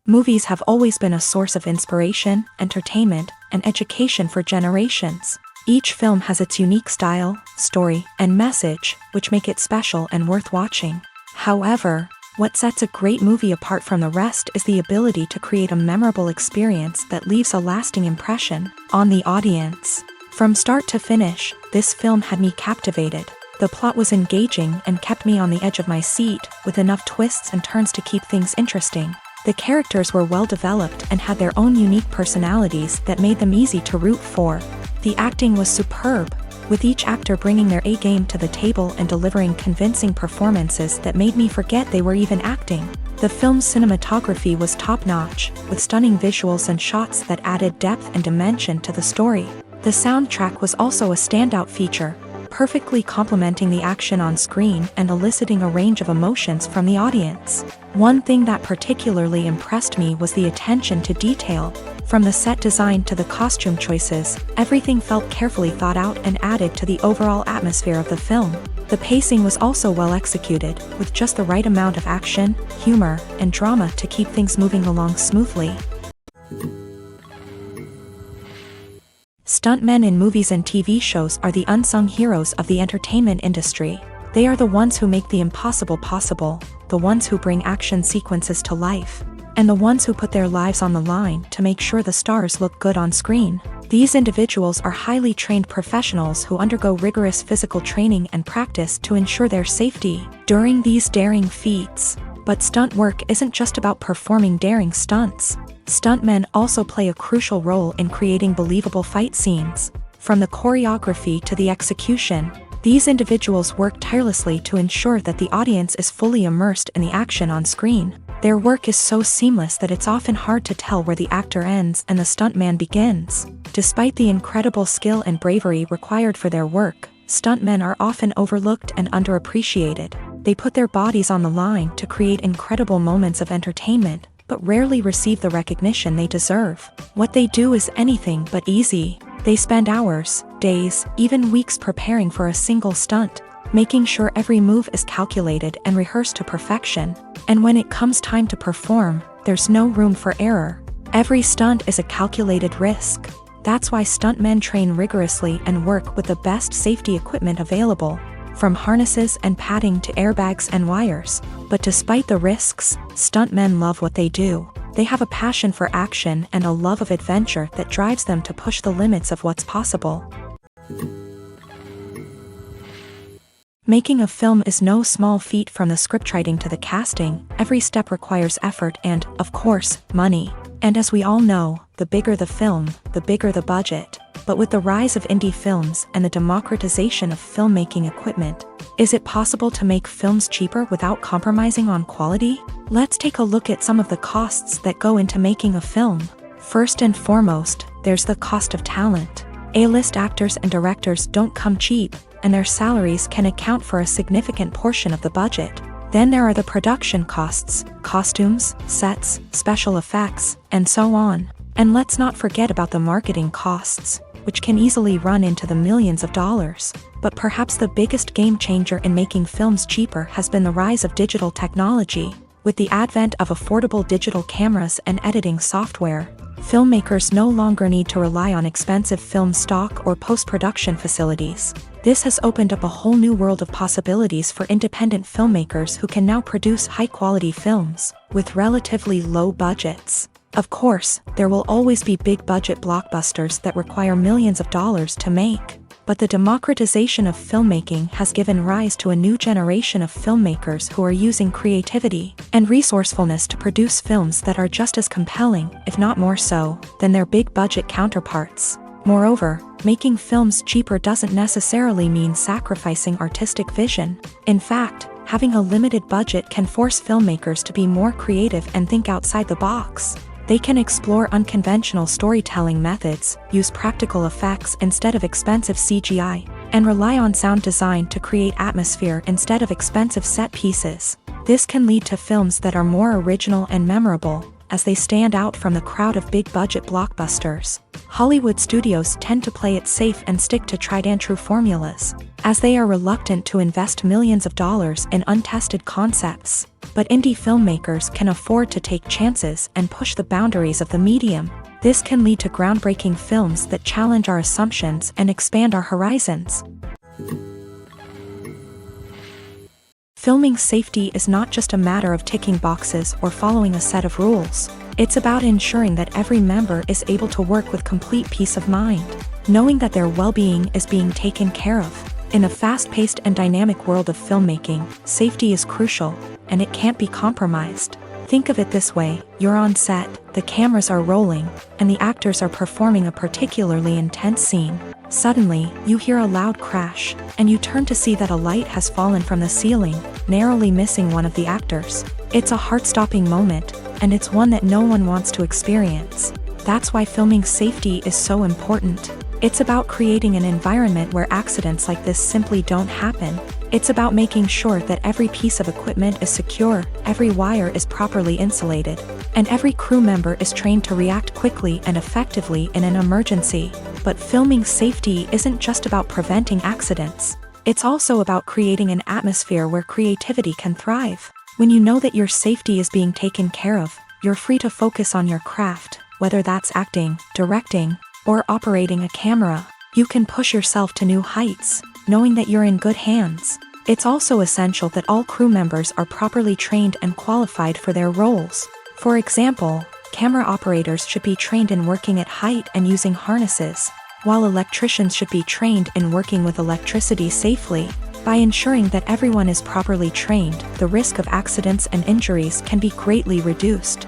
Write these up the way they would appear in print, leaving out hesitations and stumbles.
Movies have always been a source of inspiration, entertainment, and education for generations. Each film has its unique style, story, and message, which make it special and worth watching. However, what sets a great movie apart from the rest is the ability to create a memorable experience that leaves a lasting impression on the audience. From start to finish, this film had me captivated. The plot was engaging and kept me on the edge of my seat, with enough twists and turns to keep things interesting. The characters were well developed and had their own unique personalities that made them easy to root for. The acting was superb, with each actor bringing their A-game to the table and delivering convincing performances that made me forget they were even acting. The film's cinematography was top-notch, with stunning visuals and shots that added depth and dimension to the story. The soundtrack was also a standout feature, perfectly complementing the action on screen and eliciting a range of emotions from the audience. One thing that particularly impressed me was the attention to detail. From the set design to the costume choices, everything felt carefully thought out and added to the overall atmosphere of the film. The pacing was also well executed, with just the right amount of action, humor, and drama to keep things moving along smoothly. Stuntmen in movies and TV shows are the unsung heroes of the entertainment industry. They are the ones who make the impossible possible, the ones who bring action sequences to life, and the ones who put their lives on the line to make sure the stars look good on screen. These individuals are highly trained professionals who undergo rigorous physical training and practice to ensure their safety during these daring feats. But stunt work isn't just about performing daring stunts. Stuntmen also play a crucial role in creating believable fight scenes. From the choreography to the execution, these individuals work tirelessly to ensure that the audience is fully immersed in the action on screen. Their work is so seamless that it's often hard to tell where the actor ends and the stuntman begins. Despite the incredible skill and bravery required for their work, stuntmen are often overlooked and underappreciated. They put their bodies on the line to create incredible moments of entertainment, but rarely receive the recognition they deserve. What they do is anything but easy. They spend hours, days, even weeks preparing for a single stunt, making sure every move is calculated and rehearsed to perfection. And when it comes time to perform, there's no room for error. Every stunt is a calculated risk. That's why stuntmen train rigorously and work with the best safety equipment available, from harnesses and padding to airbags and wires. But despite the risks, stuntmen love what they do. They have a passion for action and a love of adventure that drives them to push the limits of what's possible. Making a film is no small feat. From the scriptwriting to the casting, every step requires effort and, of course, money. And as we all know, the bigger the film, the bigger the budget. But with the rise of indie films and the democratization of filmmaking equipment, is it possible to make films cheaper without compromising on quality? Let's take a look at some of the costs that go into making a film. First and foremost, there's the cost of talent. A-list actors and directors don't come cheap, and their salaries can account for a significant portion of the budget. Then there are the production costs, costumes, sets, special effects, and so on. And let's not forget about the marketing costs, which can easily run into the millions of dollars. But perhaps the biggest game changer in making films cheaper has been the rise of digital technology. With the advent of affordable digital cameras and editing software, Filmmakers no longer need to rely on expensive film stock or post-production facilities. This has opened up a whole new world of possibilities for independent filmmakers who can now produce high-quality films with relatively low budgets. Of course, there will always be big-budget blockbusters that require millions of dollars to make. But the democratization of filmmaking has given rise to a new generation of filmmakers who are using creativity and resourcefulness to produce films that are just as compelling, if not more so, than their big-budget counterparts. Moreover, making films cheaper doesn't necessarily mean sacrificing artistic vision. In fact, having a limited budget can force filmmakers to be more creative and think outside the box. They can explore unconventional storytelling methods, use practical effects instead of expensive CGI, and rely on sound design to create atmosphere instead of expensive set pieces. This can lead to films that are more original and memorable, as they stand out from the crowd of big-budget blockbusters. Hollywood studios tend to play it safe and stick to tried-and-true formulas, as they are reluctant to invest millions of dollars in untested concepts. But indie filmmakers can afford to take chances and push the boundaries of the medium. This can lead to groundbreaking films that challenge our assumptions and expand our horizons. Filming safety is not just a matter of ticking boxes or following a set of rules. It's about ensuring that every member is able to work with complete peace of mind, knowing that their well-being is being taken care of. In a fast-paced and dynamic world of filmmaking, safety is crucial, and it can't be compromised. Think of it this way: you're on set, the cameras are rolling, and the actors are performing a particularly intense scene. Suddenly, you hear a loud crash, and you turn to see that a light has fallen from the ceiling, narrowly missing one of the actors. It's a heart-stopping moment, and it's one that no one wants to experience. That's why filming safety is so important. It's about creating an environment where accidents like this simply don't happen. It's about making sure that every piece of equipment is secure, every wire is properly insulated, and every crew member is trained to react quickly and effectively in an emergency. But filming safety isn't just about preventing accidents. It's also about creating an atmosphere where creativity can thrive. When you know that your safety is being taken care of, you're free to focus on your craft, whether that's acting, directing, or operating a camera. You can push yourself to new heights, knowing that you're in good hands. It's also essential that all crew members are properly trained and qualified for their roles. For example, camera operators should be trained in working at height and using harnesses, while electricians should be trained in working with electricity safely. By ensuring that everyone is properly trained, the risk of accidents and injuries can be greatly reduced.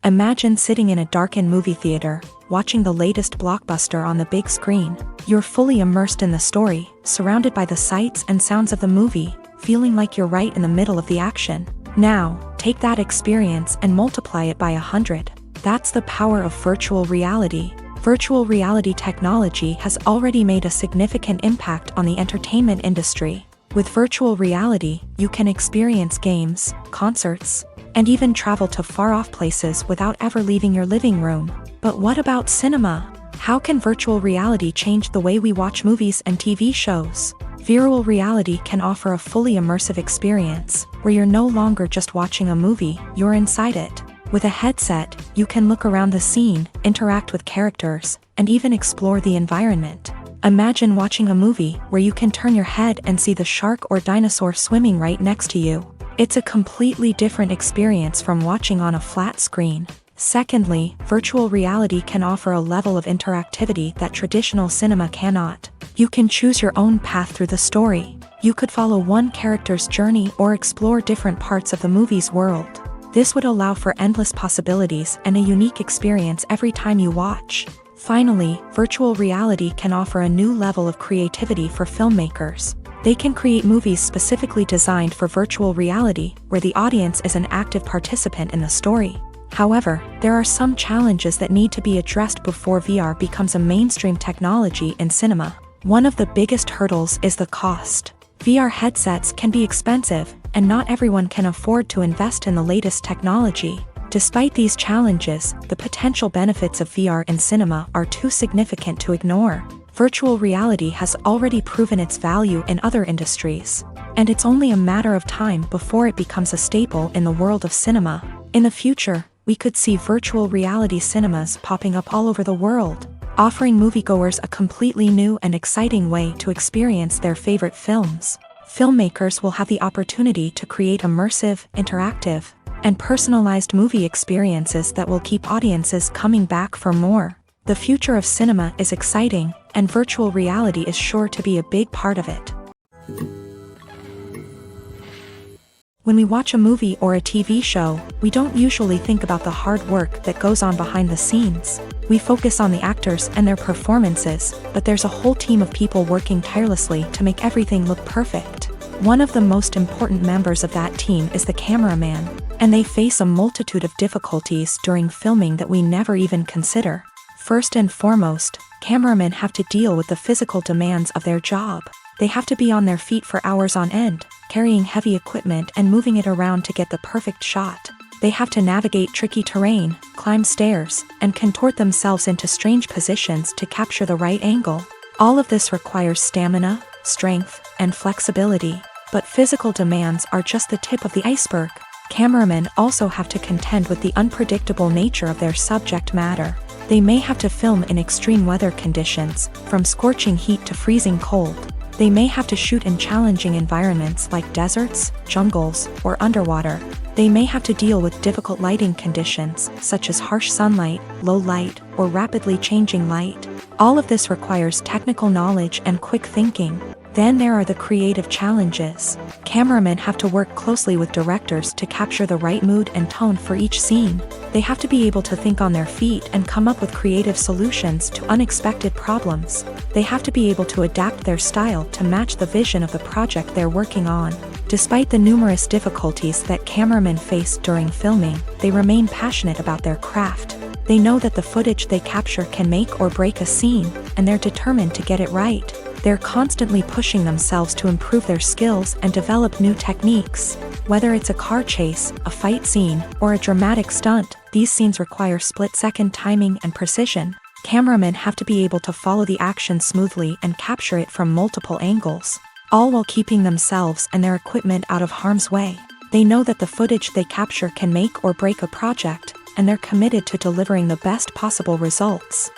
Imagine sitting in a darkened movie theater, watching the latest blockbuster on the big screen. You're fully immersed in the story, surrounded by the sights and sounds of the movie, feeling like you're right in the middle of the action. Now, take that experience and multiply it by 100. That's the power of virtual reality. Virtual reality technology has already made a significant impact on the entertainment industry. With virtual reality, you can experience games, concerts, and even travel to far-off places without ever leaving your living room. But what about cinema? How can virtual reality change the way we watch movies and TV shows? Virtual reality can offer a fully immersive experience, where you're no longer just watching a movie, you're inside it. With a headset, you can look around the scene, interact with characters, and even explore the environment. Imagine watching a movie where you can turn your head and see the shark or dinosaur swimming right next to you. It's a completely different experience from watching on a flat screen. Secondly, virtual reality can offer a level of interactivity that traditional cinema cannot. You can choose your own path through the story. You could follow one character's journey or explore different parts of the movie's world. This would allow for endless possibilities and a unique experience every time you watch. Finally, virtual reality can offer a new level of creativity for filmmakers. They can create movies specifically designed for virtual reality, where the audience is an active participant in the story. However, there are some challenges that need to be addressed before VR becomes a mainstream technology in cinema. One of the biggest hurdles is the cost. VR headsets can be expensive, and not everyone can afford to invest in the latest technology. Despite these challenges, the potential benefits of VR in cinema are too significant to ignore. Virtual reality has already proven its value in other industries, and it's only a matter of time before it becomes a staple in the world of cinema. In the future, we could see virtual reality cinemas popping up all over the world, offering moviegoers a completely new and exciting way to experience their favorite films. Filmmakers will have the opportunity to create immersive, interactive, and personalized movie experiences that will keep audiences coming back for more. The future of cinema is exciting, and virtual reality is sure to be a big part of it. When we watch a movie or a TV show, we don't usually think about the hard work that goes on behind the scenes. We focus on the actors and their performances, but there's a whole team of people working tirelessly to make everything look perfect. One of the most important members of that team is the cameraman, and they face a multitude of difficulties during filming that we never even consider. First and foremost, cameramen have to deal with the physical demands of their job. They have to be on their feet for hours on end, carrying heavy equipment and moving it around to get the perfect shot. They have to navigate tricky terrain, climb stairs, and contort themselves into strange positions to capture the right angle. All of this requires stamina, strength, and flexibility. But physical demands are just the tip of the iceberg. Cameramen also have to contend with the unpredictable nature of their subject matter. They may have to film in extreme weather conditions, from scorching heat to freezing cold. They may have to shoot in challenging environments like deserts, jungles, or underwater. They may have to deal with difficult lighting conditions, such as harsh sunlight, low light, or rapidly changing light. All of this requires technical knowledge and quick thinking. Then there are the creative challenges. Cameramen have to work closely with directors to capture the right mood and tone for each scene. They have to be able to think on their feet and come up with creative solutions to unexpected problems. They have to be able to adapt their style to match the vision of the project they're working on. Despite the numerous difficulties that cameramen face during filming, they remain passionate about their craft. They know that the footage they capture can make or break a scene, and they're determined to get it right. They're constantly pushing themselves to improve their skills and develop new techniques. Whether it's a car chase, a fight scene, or a dramatic stunt, these scenes require split-second timing and precision. Cameramen have to be able to follow the action smoothly and capture it from multiple angles, all while keeping themselves and their equipment out of harm's way. They know that the footage they capture can make or break a project, and they're committed to delivering the best possible results.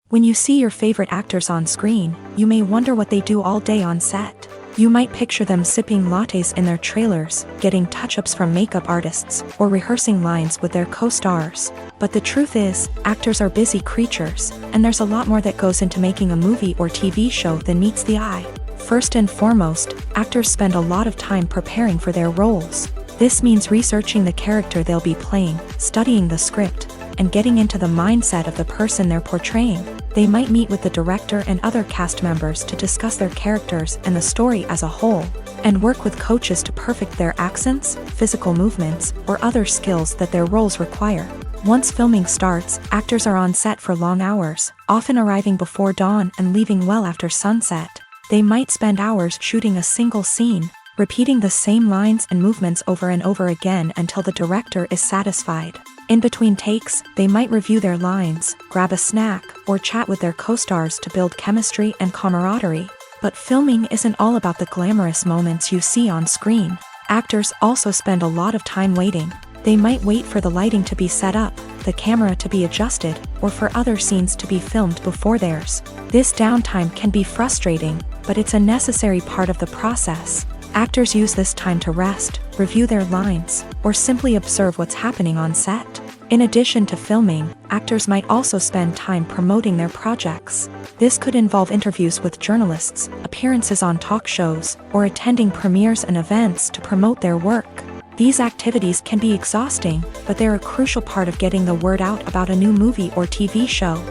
When you see your favorite actors on screen, you may wonder what they do all day on set. You might picture them sipping lattes in their trailers, getting touch-ups from makeup artists, or rehearsing lines with their co-stars. But the truth is, actors are busy creatures, and there's a lot more that goes into making a movie or TV show than meets the eye. First and foremost, actors spend a lot of time preparing for their roles. This means researching the character they'll be playing, studying the script, and getting into the mindset of the person they're portraying. They might meet with the director and other cast members to discuss their characters and the story as a whole, and work with coaches to perfect their accents, physical movements, or other skills that their roles require. Once filming starts, actors are on set for long hours, often arriving before dawn and leaving well after sunset. They might spend hours shooting a single scene, repeating the same lines and movements over and over again until the director is satisfied. In between takes, they might review their lines, grab a snack, or chat with their co-stars to build chemistry and camaraderie. But filming isn't all about the glamorous moments you see on screen. Actors also spend a lot of time waiting. They might wait for the lighting to be set up, the camera to be adjusted, or for other scenes to be filmed before theirs. This downtime can be frustrating, but it's a necessary part of the process. Actors use this time to rest, review their lines, or simply observe what's happening on set. In addition to filming, actors might also spend time promoting their projects. This could involve interviews with journalists, appearances on talk shows, or attending premieres and events to promote their work. These activities can be exhausting, but they're a crucial part of getting the word out about a new movie or TV show.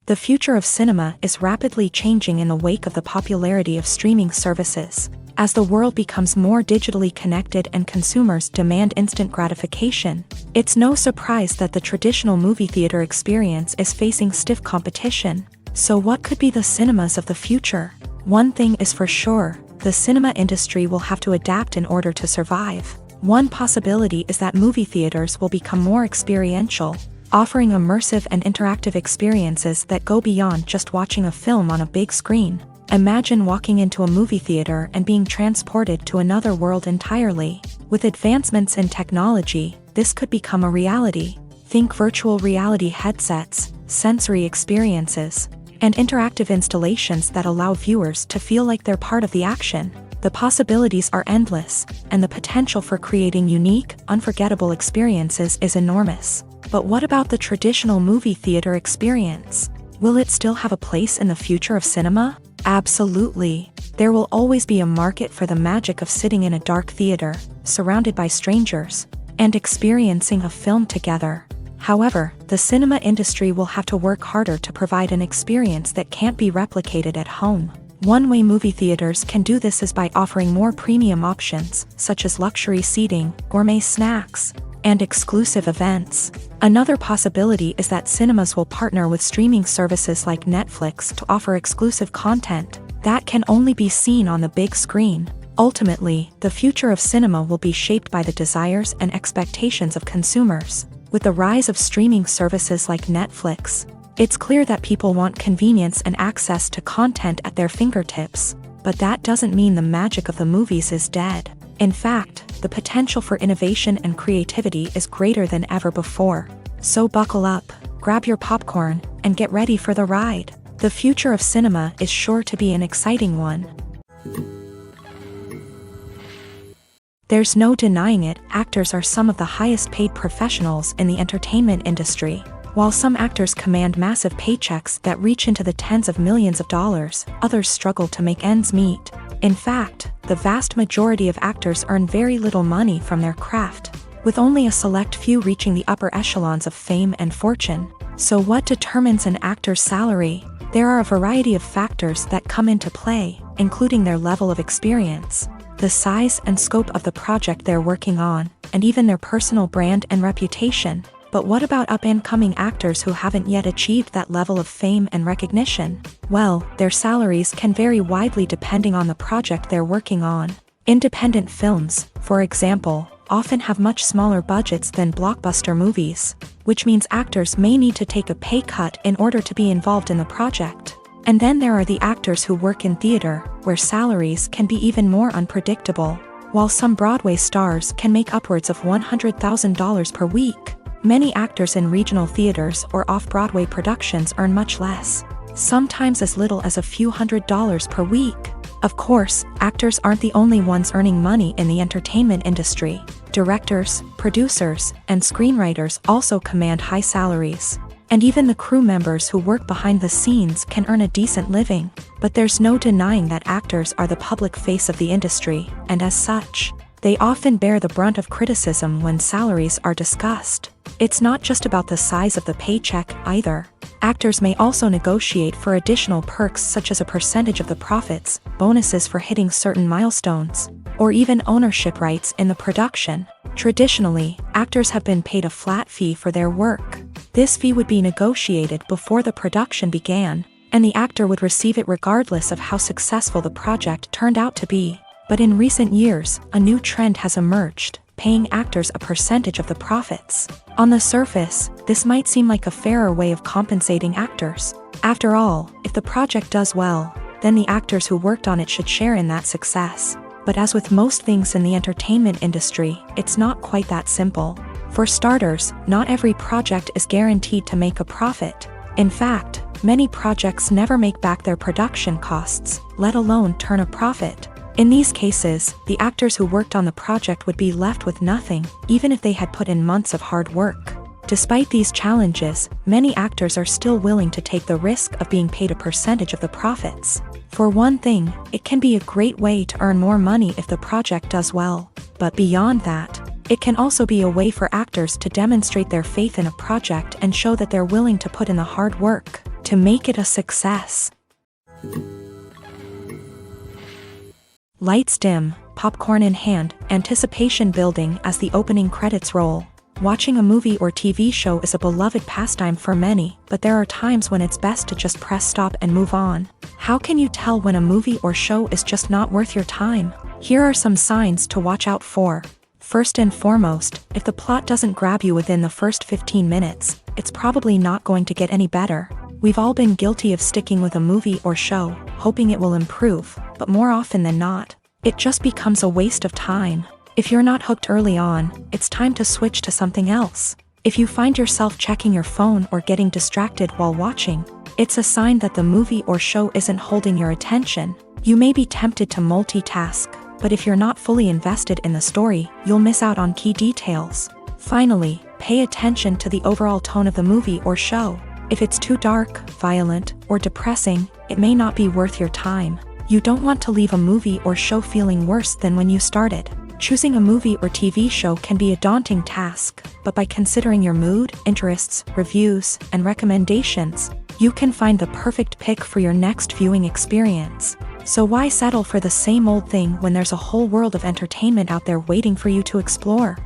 The future of cinema is rapidly changing in the wake of the popularity of streaming services. As the world becomes more digitally connected and consumers demand instant gratification, it's no surprise that the traditional movie theater experience is facing stiff competition. So what could be the cinemas of the future? One thing is for sure, the cinema industry will have to adapt in order to survive. One possibility is that movie theaters will become more experiential, offering immersive and interactive experiences that go beyond just watching a film on a big screen. Imagine walking into a movie theater and being transported to another world entirely. With advancements in technology, this could become a reality. Think virtual reality headsets, sensory experiences, and interactive installations that allow viewers to feel like they're part of the action. The possibilities are endless, and the potential for creating unique, unforgettable experiences is enormous. But what about the traditional movie theater experience? Will it still have a place in the future of cinema? Absolutely. There will always be a market for the magic of sitting in a dark theater, surrounded by strangers, and experiencing a film together. However, the cinema industry will have to work harder to provide an experience that can't be replicated at home. One way movie theaters can do this is by offering more premium options, such as luxury seating, gourmet snacks, and exclusive events. Another possibility is that cinemas will partner with streaming services like Netflix to offer exclusive content that can only be seen on the big screen. Ultimately, the future of cinema will be shaped by the desires and expectations of consumers. With the rise of streaming services like Netflix, it's clear that people want convenience and access to content at their fingertips. But that doesn't mean the magic of the movies is dead. In fact, the potential for innovation and creativity is greater than ever before. So buckle up, grab your popcorn, and get ready for the ride. The future of cinema is sure to be an exciting one. There's no denying it, actors are some of the highest paid professionals in the entertainment industry. While some actors command massive paychecks that reach into the tens of millions of dollars, others struggle to make ends meet. In fact, the vast majority of actors earn very little money from their craft, with only a select few reaching the upper echelons of fame and fortune. So what determines an actor's salary? There are a variety of factors that come into play, including their level of experience, the size and scope of the project they're working on, and even their personal brand and reputation. But what about up-and-coming actors who haven't yet achieved that level of fame and recognition? Well, their salaries can vary widely depending on the project they're working on. Independent films, for example, often have much smaller budgets than blockbuster movies, which means actors may need to take a pay cut in order to be involved in the project. And then there are the actors who work in theater, where salaries can be even more unpredictable. While some Broadway stars can make upwards of $100,000 per week, many actors in regional theaters or off-Broadway productions earn much less, sometimes as little as a few $100s per week. Of course, actors aren't the only ones earning money in the entertainment industry. Directors, producers, and screenwriters also command high salaries. And even the crew members who work behind the scenes can earn a decent living. But there's no denying that actors are the public face of the industry, and as such, they often bear the brunt of criticism when salaries are discussed. It's not just about the size of the paycheck either. Actors may also negotiate for additional perks such as a percentage of the profits, bonuses for hitting certain milestones, or even ownership rights in the production. Traditionally, actors have been paid a flat fee for their work. This fee would be negotiated before the production began, and the actor would receive it regardless of how successful the project turned out to be. But in recent years, a new trend has emerged, paying actors a percentage of the profits. On the surface, this might seem like a fairer way of compensating actors. After all, if the project does well, then the actors who worked on it should share in that success. But as with most things in the entertainment industry, it's not quite that simple. For starters, not every project is guaranteed to make a profit. In fact, many projects never make back their production costs, let alone turn a profit. In these cases, the actors who worked on the project would be left with nothing, even if they had put in months of hard work. Despite these challenges, many actors are still willing to take the risk of being paid a percentage of the profits. For one thing, it can be a great way to earn more money if the project does well. But beyond that, it can also be a way for actors to demonstrate their faith in a project and show that they're willing to put in the hard work to make it a success. Lights dim, popcorn in hand, anticipation building as the opening credits roll. Watching a movie or TV show is a beloved pastime for many, but there are times when it's best to just press stop and move on. How can you tell when a movie or show is just not worth your time? Here are some signs to watch out for. First and foremost, if the plot doesn't grab you within the first 15 minutes, it's probably not going to get any better. We've all been guilty of sticking with a movie or show, hoping it will improve, but more often than not, it just becomes a waste of time. If you're not hooked early on, it's time to switch to something else. If you find yourself checking your phone or getting distracted while watching, it's a sign that the movie or show isn't holding your attention. You may be tempted to multitask, but if you're not fully invested in the story, you'll miss out on key details. Finally, pay attention to the overall tone of the movie or show. If it's too dark, violent, or depressing, it may not be worth your time. You don't want to leave a movie or show feeling worse than when you started. Choosing a movie or TV show can be a daunting task, but by considering your mood, interests, reviews, and recommendations, you can find the perfect pick for your next viewing experience. So why settle for the same old thing when there's a whole world of entertainment out there waiting for you to explore?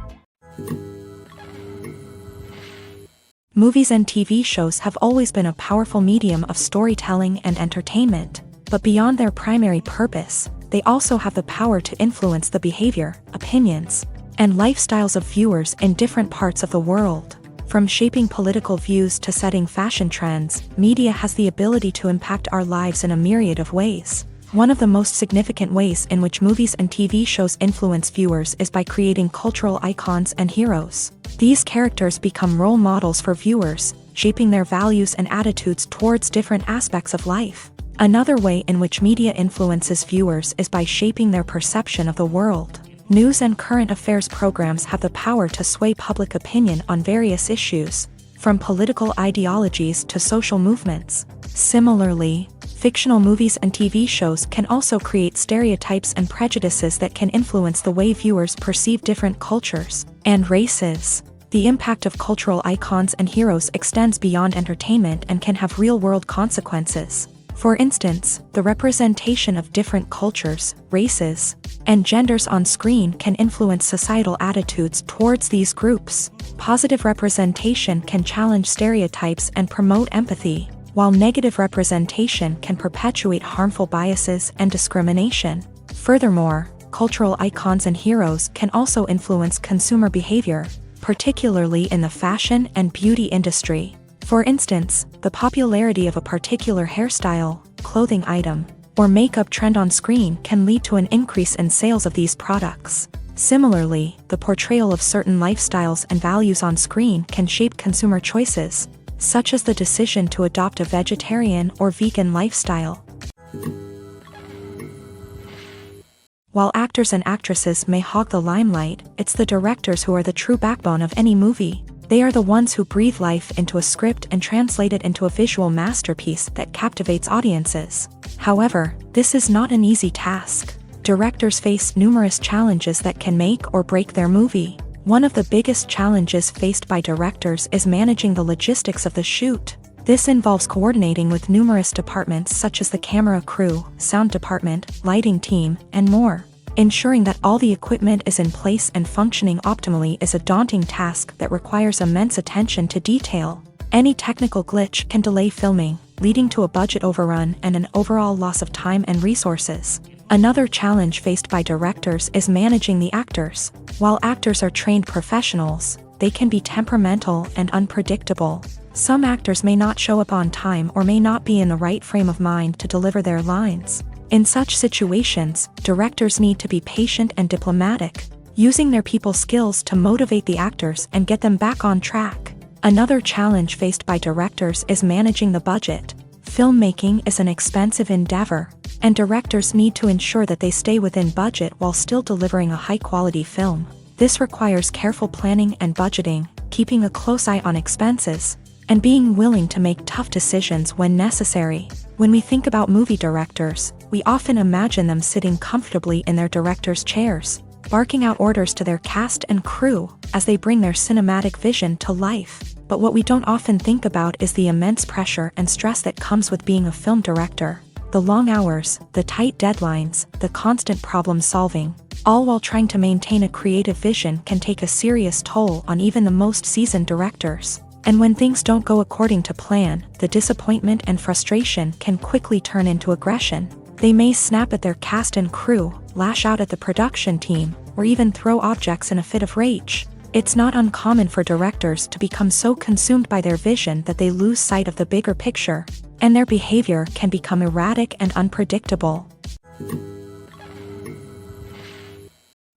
Movies and TV shows have always been a powerful medium of storytelling and entertainment, but beyond their primary purpose, they also have the power to influence the behavior, opinions, and lifestyles of viewers in different parts of the world. From shaping political views to setting fashion trends, media has the ability to impact our lives in a myriad of ways. One of the most significant ways in which movies and TV shows influence viewers is by creating cultural icons and heroes. These characters become role models for viewers, shaping their values and attitudes towards different aspects of life. Another way in which media influences viewers is by shaping their perception of the world. News and current affairs programs have the power to sway public opinion on various issues, from political ideologies to social movements. Similarly, fictional movies and TV shows can also create stereotypes and prejudices that can influence the way viewers perceive different cultures and races. The impact of cultural icons and heroes extends beyond entertainment and can have real-world consequences. For instance, the representation of different cultures, races, and genders on screen can influence societal attitudes towards these groups. Positive representation can challenge stereotypes and promote empathy, while negative representation can perpetuate harmful biases and discrimination. Furthermore, cultural icons and heroes can also influence consumer behavior, particularly in the fashion and beauty industry. For instance, the popularity of a particular hairstyle, clothing item, or makeup trend on screen can lead to an increase in sales of these products. Similarly, the portrayal of certain lifestyles and values on screen can shape consumer choices, such as the decision to adopt a vegetarian or vegan lifestyle. While actors and actresses may hog the limelight, it's the directors who are the true backbone of any movie. They are the ones who breathe life into a script and translate it into a visual masterpiece that captivates audiences. However, this is not an easy task. Directors face numerous challenges that can make or break their movie. One of the biggest challenges faced by directors is managing the logistics of the shoot. This involves coordinating with numerous departments such as the camera crew, sound department, lighting team, and more. Ensuring that all the equipment is in place and functioning optimally is a daunting task that requires immense attention to detail. Any technical glitch can delay filming, leading to a budget overrun and an overall loss of time and resources. Another challenge faced by directors is managing the actors. While actors are trained professionals, they can be temperamental and unpredictable. Some actors may not show up on time or may not be in the right frame of mind to deliver their lines. In such situations, directors need to be patient and diplomatic, using their people skills to motivate the actors and get them back on track. Another challenge faced by directors is managing the budget. Filmmaking is an expensive endeavor, and directors need to ensure that they stay within budget while still delivering a high-quality film. This requires careful planning and budgeting, keeping a close eye on expenses, and being willing to make tough decisions when necessary. When we think about movie directors, we often imagine them sitting comfortably in their director's chairs, barking out orders to their cast and crew as they bring their cinematic vision to life. But what we don't often think about is the immense pressure and stress that comes with being a film director. The long hours, the tight deadlines, the constant problem solving, all while trying to maintain a creative vision can take a serious toll on even the most seasoned directors. And when things don't go according to plan, the disappointment and frustration can quickly turn into aggression. They may snap at their cast and crew, lash out at the production team, or even throw objects in a fit of rage. It's not uncommon for directors to become so consumed by their vision that they lose sight of the bigger picture, and their behavior can become erratic and unpredictable.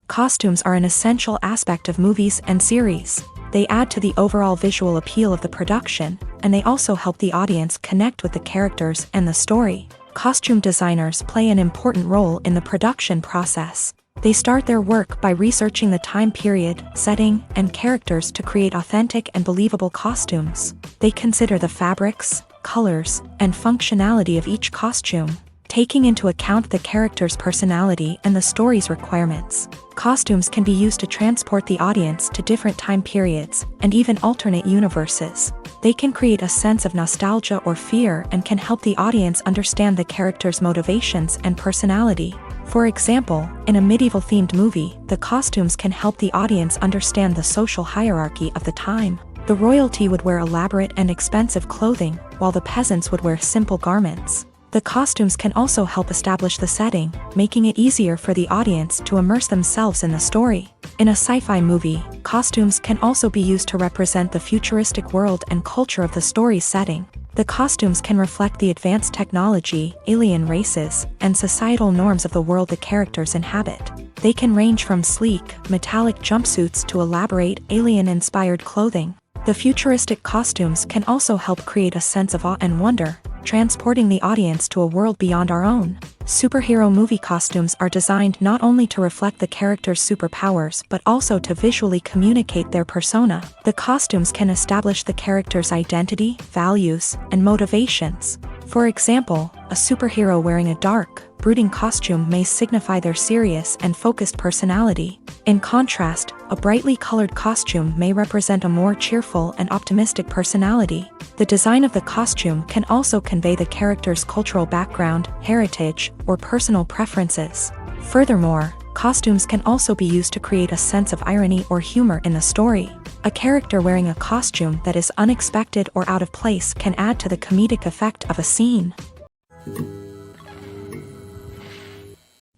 Costumes are an essential aspect of movies and series. They add to the overall visual appeal of the production, and they also help the audience connect with the characters and the story. Costume designers play an important role in the production process. They start their work by researching the time period, setting, and characters to create authentic and believable costumes. They consider the fabrics, colors, and functionality of each costume, taking into account the character's personality and the story's requirements. Costumes can be used to transport the audience to different time periods and even alternate universes. They can create a sense of nostalgia or fear and can help the audience understand the character's motivations and personality. For example, in a medieval-themed movie, the costumes can help the audience understand the social hierarchy of the time. The royalty would wear elaborate and expensive clothing, while the peasants would wear simple garments. The costumes can also help establish the setting, making it easier for the audience to immerse themselves in the story. In a sci-fi movie, costumes can also be used to represent the futuristic world and culture of the story's setting. The costumes can reflect the advanced technology, alien races, and societal norms of the world the characters inhabit. They can range from sleek, metallic jumpsuits to elaborate, alien-inspired clothing. The futuristic costumes can also help create a sense of awe and wonder, transporting the audience to a world beyond our own. Superhero movie costumes are designed not only to reflect the character's superpowers but also to visually communicate their persona. The costumes can establish the character's identity, values, and motivations. For example, a superhero wearing a dark, brooding costume may signify their serious and focused personality. In contrast, a brightly colored costume may represent a more cheerful and optimistic personality. The design of the costume can also convey the character's cultural background, heritage, or personal preferences. Furthermore, costumes can also be used to create a sense of irony or humor in the story. A character wearing a costume that is unexpected or out of place can add to the comedic effect of a scene.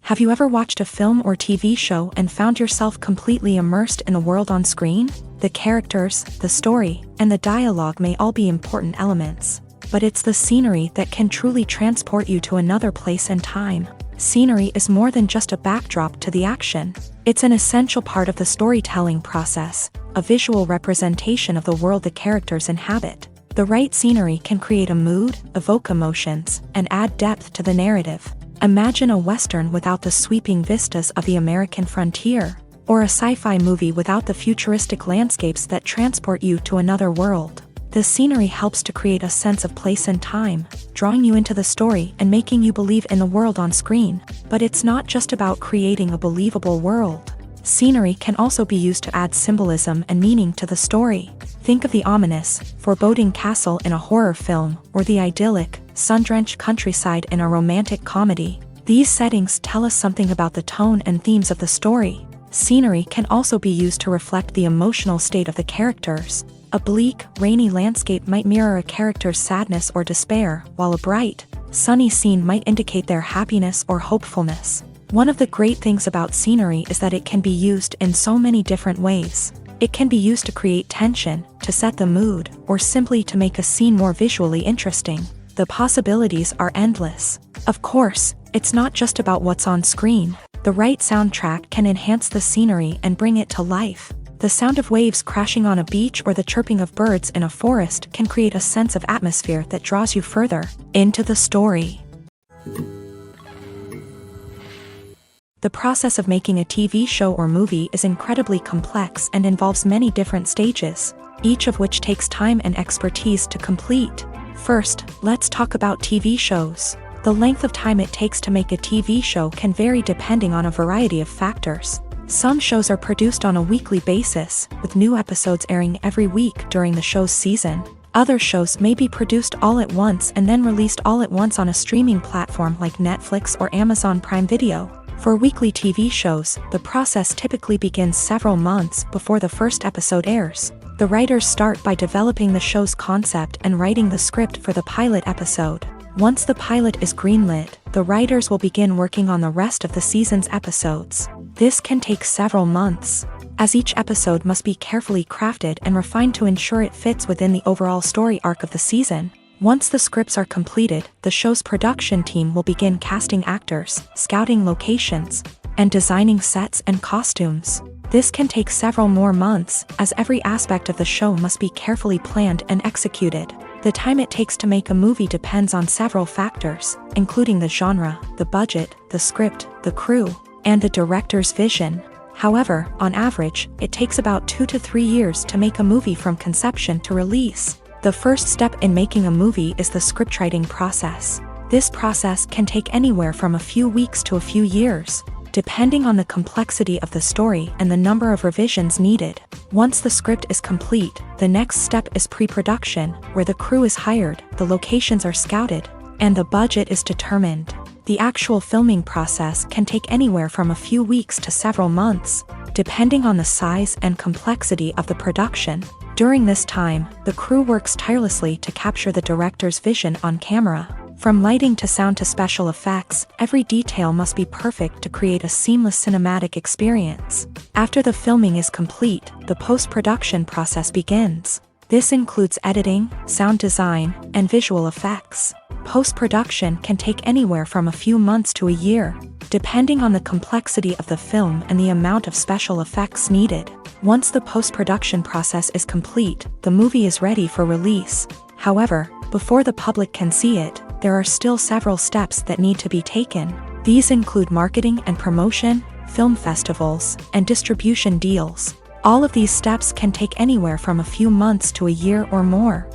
Have you ever watched a film or TV show and found yourself completely immersed in the world on screen? The characters, the story, and the dialogue may all be important elements, but it's the scenery that can truly transport you to another place and time. Scenery is more than just a backdrop to the action. It's an essential part of the storytelling process, a visual representation of the world the characters inhabit. The right scenery can create a mood, evoke emotions, and add depth to the narrative. Imagine a Western without the sweeping vistas of the American frontier, or a sci-fi movie without the futuristic landscapes that transport you to another world. The scenery helps to create a sense of place and time, drawing you into the story and making you believe in the world on screen. But it's not just about creating a believable world. Scenery can also be used to add symbolism and meaning to the story. Think of the ominous, foreboding castle in a horror film, or the idyllic, sun-drenched countryside in a romantic comedy. These settings tell us something about the tone and themes of the story. Scenery can also be used to reflect the emotional state of the characters. A bleak, rainy landscape might mirror a character's sadness or despair, while a bright, sunny scene might indicate their happiness or hopefulness. One of the great things about scenery is that it can be used in so many different ways. It can be used to create tension, to set the mood, or simply to make a scene more visually interesting. The possibilities are endless. Of course, it's not just about what's on screen. The right soundtrack can enhance the scenery and bring it to life. The sound of waves crashing on a beach or the chirping of birds in a forest can create a sense of atmosphere that draws you further into the story. The process of making a TV show or movie is incredibly complex and involves many different stages, each of which takes time and expertise to complete. First, let's talk about TV shows. The length of time it takes to make a TV show can vary depending on a variety of factors. Some shows are produced on a weekly basis, with new episodes airing every week during the show's season. Other shows may be produced all at once and then released all at once on a streaming platform like Netflix or Amazon Prime Video. For weekly TV shows, the process typically begins several months before the first episode airs. The writers start by developing the show's concept and writing the script for the pilot episode. Once the pilot is greenlit, the writers will begin working on the rest of the season's episodes. This can take several months. as each episode must be carefully crafted and refined to ensure it fits within the overall story arc of the season. Once the scripts are completed, the show's production team will begin casting actors, scouting locations, and designing sets and costumes. This can take several more months, as every aspect of the show must be carefully planned and executed. The time it takes to make a movie depends on several factors, including the genre, the budget, the script, the crew, and the director's vision. However, on average, it takes about 2 to 3 years to make a movie from conception to release. The first step in making a movie is the scriptwriting process. This process can take anywhere from a few weeks to a few years, depending on the complexity of the story and the number of revisions needed. Once the script is complete, the next step is pre-production, where the crew is hired, the locations are scouted, and the budget is determined. The actual filming process can take anywhere from a few weeks to several months, depending on the size and complexity of the production. During this time, the crew works tirelessly to capture the director's vision on camera. From lighting to sound to special effects, every detail must be perfect to create a seamless cinematic experience. After the filming is complete, the post-production process begins. This includes editing, sound design, and visual effects. Post-production can take anywhere from a few months to a year, depending on the complexity of the film and the amount of special effects needed. Once the post-production process is complete, the movie is ready for release. However, before the public can see it, there are still several steps that need to be taken. These include marketing and promotion, film festivals, and distribution deals. All of these steps can take anywhere from a few months to a year or more.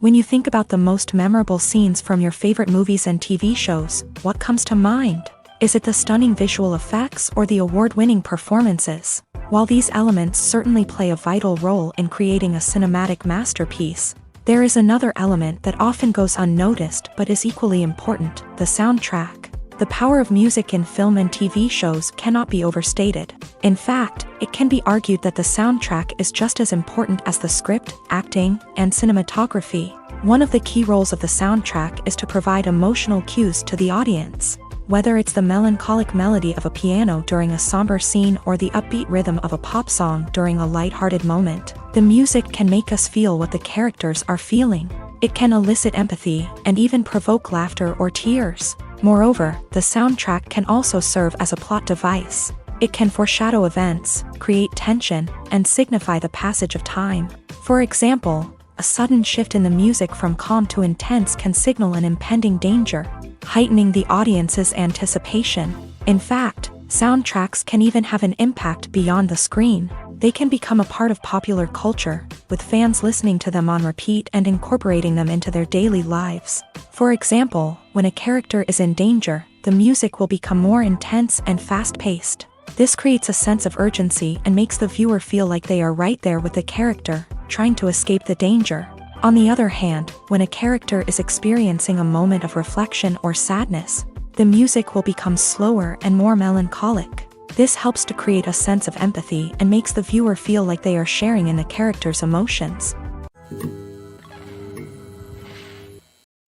When you think about the most memorable scenes from your favorite movies and TV shows, what comes to mind? Is it the stunning visual effects or the award-winning performances? While these elements certainly play a vital role in creating a cinematic masterpiece, there is another element that often goes unnoticed but is equally important: the soundtrack. The power of music in film and TV shows cannot be overstated. In fact, it can be argued that the soundtrack is just as important as the script, acting, and cinematography. One of the key roles of the soundtrack is to provide emotional cues to the audience. Whether it's the melancholic melody of a piano during a somber scene or the upbeat rhythm of a pop song during a light-hearted moment, the music can make us feel what the characters are feeling. It can elicit empathy and even provoke laughter or tears. Moreover, the soundtrack can also serve as a plot device. It can foreshadow events, create tension, and signify the passage of time. For example, a sudden shift in the music from calm to intense can signal an impending danger, heightening the audience's anticipation. In fact, soundtracks can even have an impact beyond the screen. They can become a part of popular culture, with fans listening to them on repeat and incorporating them into their daily lives. For example, when a character is in danger, the music will become more intense and fast-paced. This creates a sense of urgency and makes the viewer feel like they are right there with the character, trying to escape the danger. On the other hand, when a character is experiencing a moment of reflection or sadness, the music will become slower and more melancholic. This helps to create a sense of empathy and makes the viewer feel like they are sharing in the character's emotions.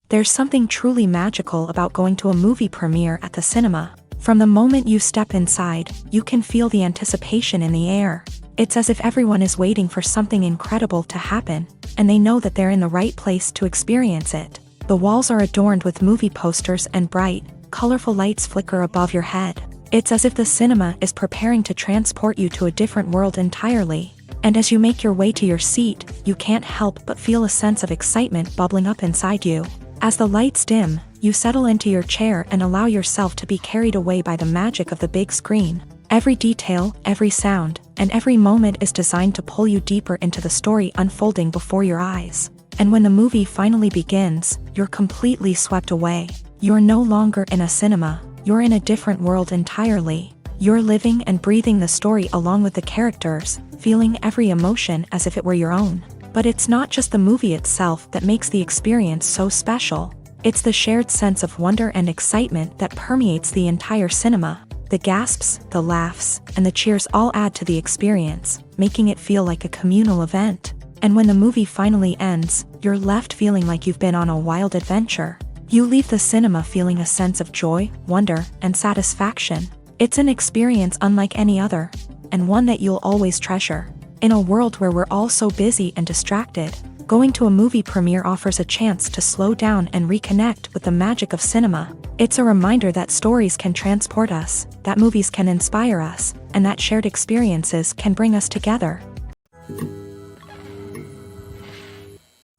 There's something truly magical about going to a movie premiere at the cinema. From the moment you step inside, you can feel the anticipation in the air. It's as if everyone is waiting for something incredible to happen, and they know that they're in the right place to experience it. The walls are adorned with movie posters and bright, colorful lights flicker above your head. It's as if the cinema is preparing to transport you to a different world entirely. And as you make your way to your seat, you can't help but feel a sense of excitement bubbling up inside you. As the lights dim, you settle into your chair and allow yourself to be carried away by the magic of the big screen. Every detail, every sound, and every moment is designed to pull you deeper into the story unfolding before your eyes. And when the movie finally begins, you're completely swept away. You're no longer in a cinema, you're in a different world entirely. You're living and breathing the story along with the characters, feeling every emotion as if it were your own. But it's not just the movie itself that makes the experience so special. It's the shared sense of wonder and excitement that permeates the entire cinema. The gasps, the laughs, and the cheers all add to the experience, making it feel like a communal event. And when the movie finally ends, you're left feeling like you've been on a wild adventure. You leave the cinema feeling a sense of joy, wonder, and satisfaction. It's an experience unlike any other, and one that you'll always treasure. In a world where we're all so busy and distracted, going to a movie premiere offers a chance to slow down and reconnect with the magic of cinema. It's a reminder that stories can transport us, that movies can inspire us, and that shared experiences can bring us together.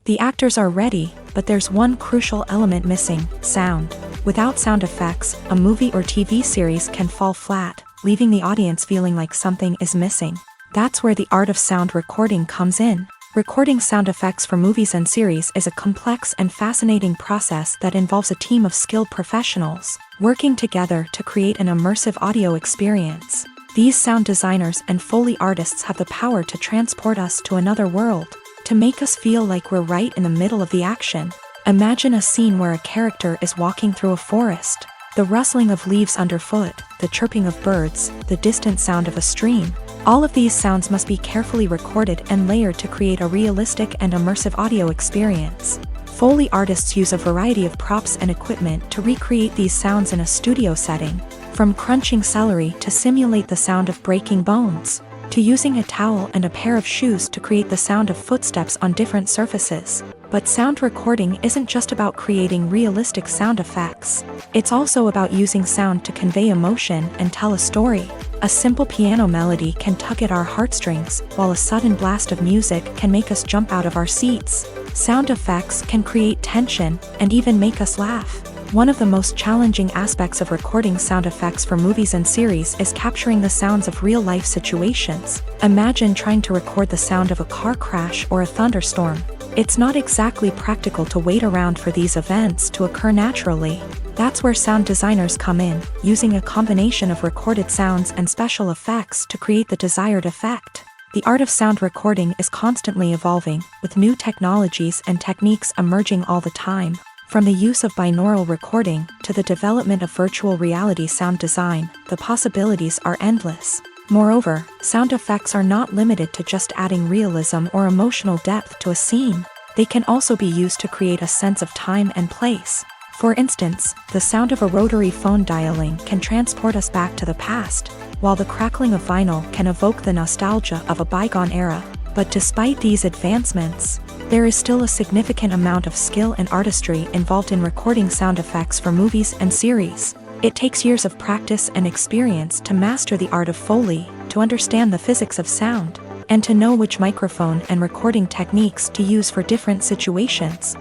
The actors are ready, but there's one crucial element missing: sound. Without sound effects, a movie or TV series can fall flat, leaving the audience feeling like something is missing. That's where the art of sound recording comes in. Recording sound effects for movies and series is a complex and fascinating process that involves a team of skilled professionals working together to create an immersive audio experience. These sound designers and Foley artists have the power to transport us to another world, to make us feel like we're right in the middle of the action. Imagine a scene where a character is walking through a forest. The rustling of leaves underfoot, the chirping of birds, the distant sound of a stream. All of these sounds must be carefully recorded and layered to create a realistic and immersive audio experience. Foley artists use a variety of props and equipment to recreate these sounds in a studio setting, from crunching celery to simulate the sound of breaking bones, to using a towel and a pair of shoes to create the sound of footsteps on different surfaces. But sound recording isn't just about creating realistic sound effects. It's also about using sound to convey emotion and tell a story. A simple piano melody can tug at our heartstrings, while a sudden blast of music can make us jump out of our seats. Sound effects can create tension and even make us laugh. One of the most challenging aspects of recording sound effects for movies and series is capturing the sounds of real-life situations. Imagine trying to record the sound of a car crash or a thunderstorm. It's not exactly practical to wait around for these events to occur naturally. That's where sound designers come in, using a combination of recorded sounds and special effects to create the desired effect. The art of sound recording is constantly evolving, with new technologies and techniques emerging all the time. From the use of binaural recording to the development of virtual reality sound design, the possibilities are endless. Moreover, sound effects are not limited to just adding realism or emotional depth to a scene. They can also be used to create a sense of time and place. For instance, the sound of a rotary phone dialing can transport us back to the past, while the crackling of vinyl can evoke the nostalgia of a bygone era. But despite these advancements, there is still a significant amount of skill and artistry involved in recording sound effects for movies and series. It takes years of practice and experience to master the art of Foley, to understand the physics of sound, and to know which microphone and recording techniques to use for different situations.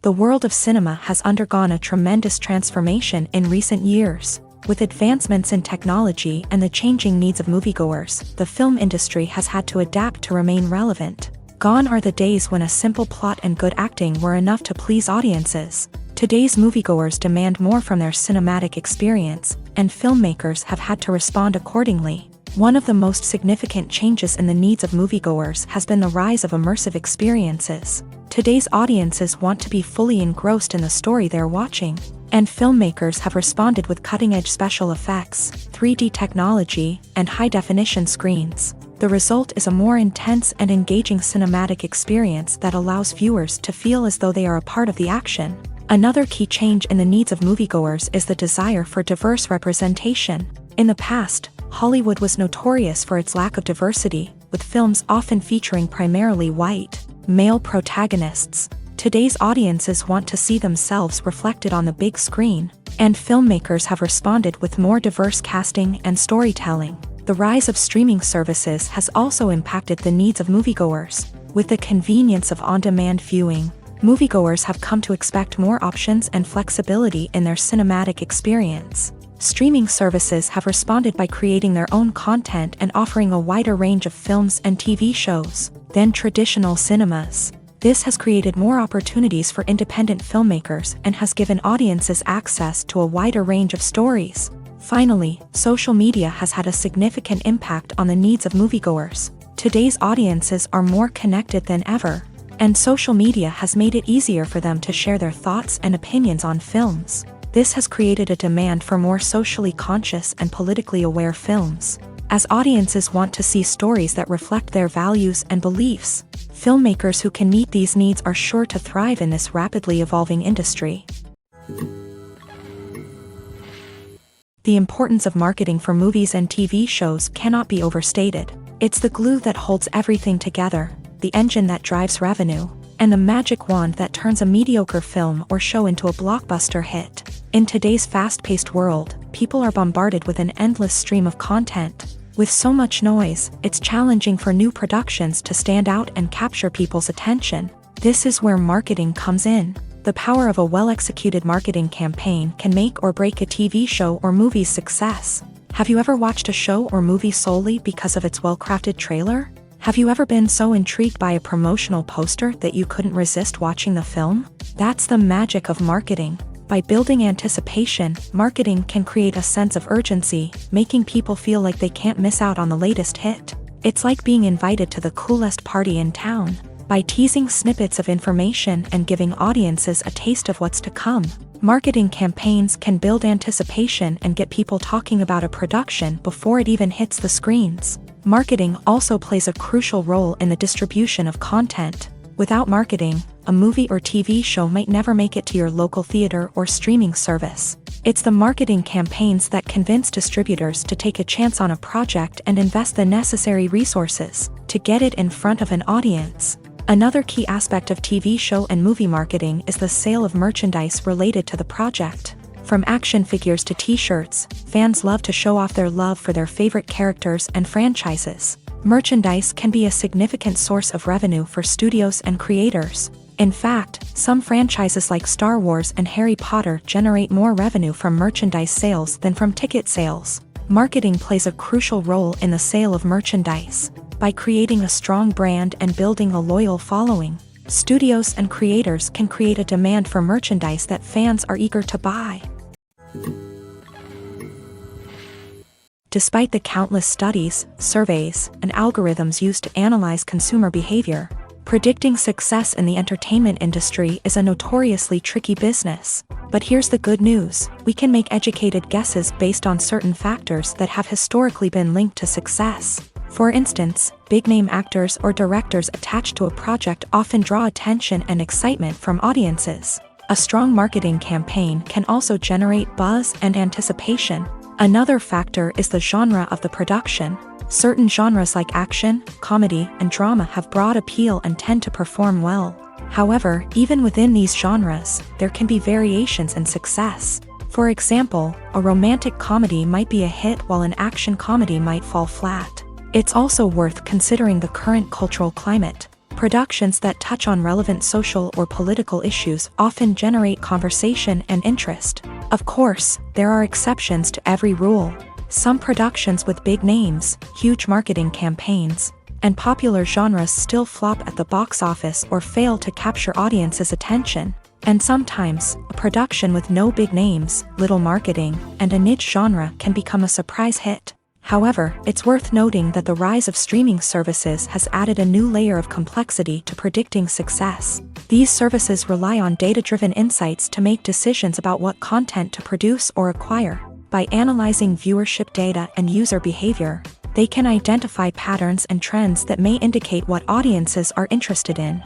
The world of cinema has undergone a tremendous transformation in recent years. With advancements in technology and the changing needs of moviegoers, the film industry has had to adapt to remain relevant. Gone are the days when a simple plot and good acting were enough to please audiences. Today's moviegoers demand more from their cinematic experience, and filmmakers have had to respond accordingly. One of the most significant changes in the needs of moviegoers has been the rise of immersive experiences. Today's audiences want to be fully engrossed in the story they're watching, and filmmakers have responded with cutting-edge special effects, 3D technology, and high-definition screens. The result is a more intense and engaging cinematic experience that allows viewers to feel as though they are a part of the action. Another key change in the needs of moviegoers is the desire for diverse representation. In the past, Hollywood was notorious for its lack of diversity, with films often featuring primarily white, male protagonists. Today's audiences want to see themselves reflected on the big screen, and filmmakers have responded with more diverse casting and storytelling. The rise of streaming services has also impacted the needs of moviegoers. With the convenience of on-demand viewing, moviegoers have come to expect more options and flexibility in their cinematic experience. Streaming services have responded by creating their own content and offering a wider range of films and TV shows than traditional cinemas. This has created more opportunities for independent filmmakers and has given audiences access to a wider range of stories. Finally, social media has had a significant impact on the needs of moviegoers. Today's audiences are more connected than ever, and social media has made it easier for them to share their thoughts and opinions on films. This has created a demand for more socially conscious and politically aware films. As audiences want to see stories that reflect their values and beliefs, filmmakers who can meet these needs are sure to thrive in this rapidly evolving industry. the importance of marketing for movies and TV shows cannot be overstated. It's the glue that holds everything together, the engine that drives revenue, and the magic wand that turns a mediocre film or show into a blockbuster hit. In today's fast-paced world, people are bombarded with an endless stream of content. With so much noise, it's challenging for new productions to stand out and capture people's attention. This is where marketing comes in. The power of a well-executed marketing campaign can make or break a TV show or movie's success. Have you ever watched a show or movie solely because of its well-crafted trailer? Have you ever been so intrigued by a promotional poster that you couldn't resist watching the film? That's the magic of marketing. By building anticipation, marketing can create a sense of urgency, making people feel like they can't miss out on the latest hit. It's like being invited to the coolest party in town. By teasing snippets of information and giving audiences a taste of what's to come, marketing campaigns can build anticipation and get people talking about a production before it even hits the screens. Marketing also plays a crucial role in the distribution of content. Without marketing, a movie or TV show might never make it to your local theater or streaming service. It's the marketing campaigns that convince distributors to take a chance on a project and invest the necessary resources to get it in front of an audience. Another key aspect of TV show and movie marketing is the sale of merchandise related to the project. From action figures to t-shirts, fans love to show off their love for their favorite characters and franchises. Merchandise can be a significant source of revenue for studios and creators. In fact, some franchises like Star Wars and Harry Potter generate more revenue from merchandise sales than from ticket sales. Marketing plays a crucial role in the sale of merchandise. By creating a strong brand and building a loyal following, studios and creators can create a demand for merchandise that fans are eager to buy. Despite the countless studies, surveys, and algorithms used to analyze consumer behavior, predicting success in the entertainment industry is a notoriously tricky business. But here's the good news: we can make educated guesses based on certain factors that have historically been linked to success. For instance, big-name actors or directors attached to a project often draw attention and excitement from audiences. A strong marketing campaign can also generate buzz and anticipation. Another factor is the genre of the production. Certain genres like action, comedy, and drama have broad appeal and tend to perform well. However, even within these genres, there can be variations in success. For example, a romantic comedy might be a hit while an action comedy might fall flat. It's also worth considering the current cultural climate. Productions that touch on relevant social or political issues often generate conversation and interest. Of course, there are exceptions to every rule. Some productions with big names, huge marketing campaigns, and popular genres still flop at the box office or fail to capture audiences' attention. And sometimes, a production with no big names, little marketing, and a niche genre can become a surprise hit. However, it's worth noting that the rise of streaming services has added a new layer of complexity to predicting success. These services rely on data-driven insights to make decisions about what content to produce or acquire. By analyzing viewership data and user behavior, they can identify patterns and trends that may indicate what audiences are interested in.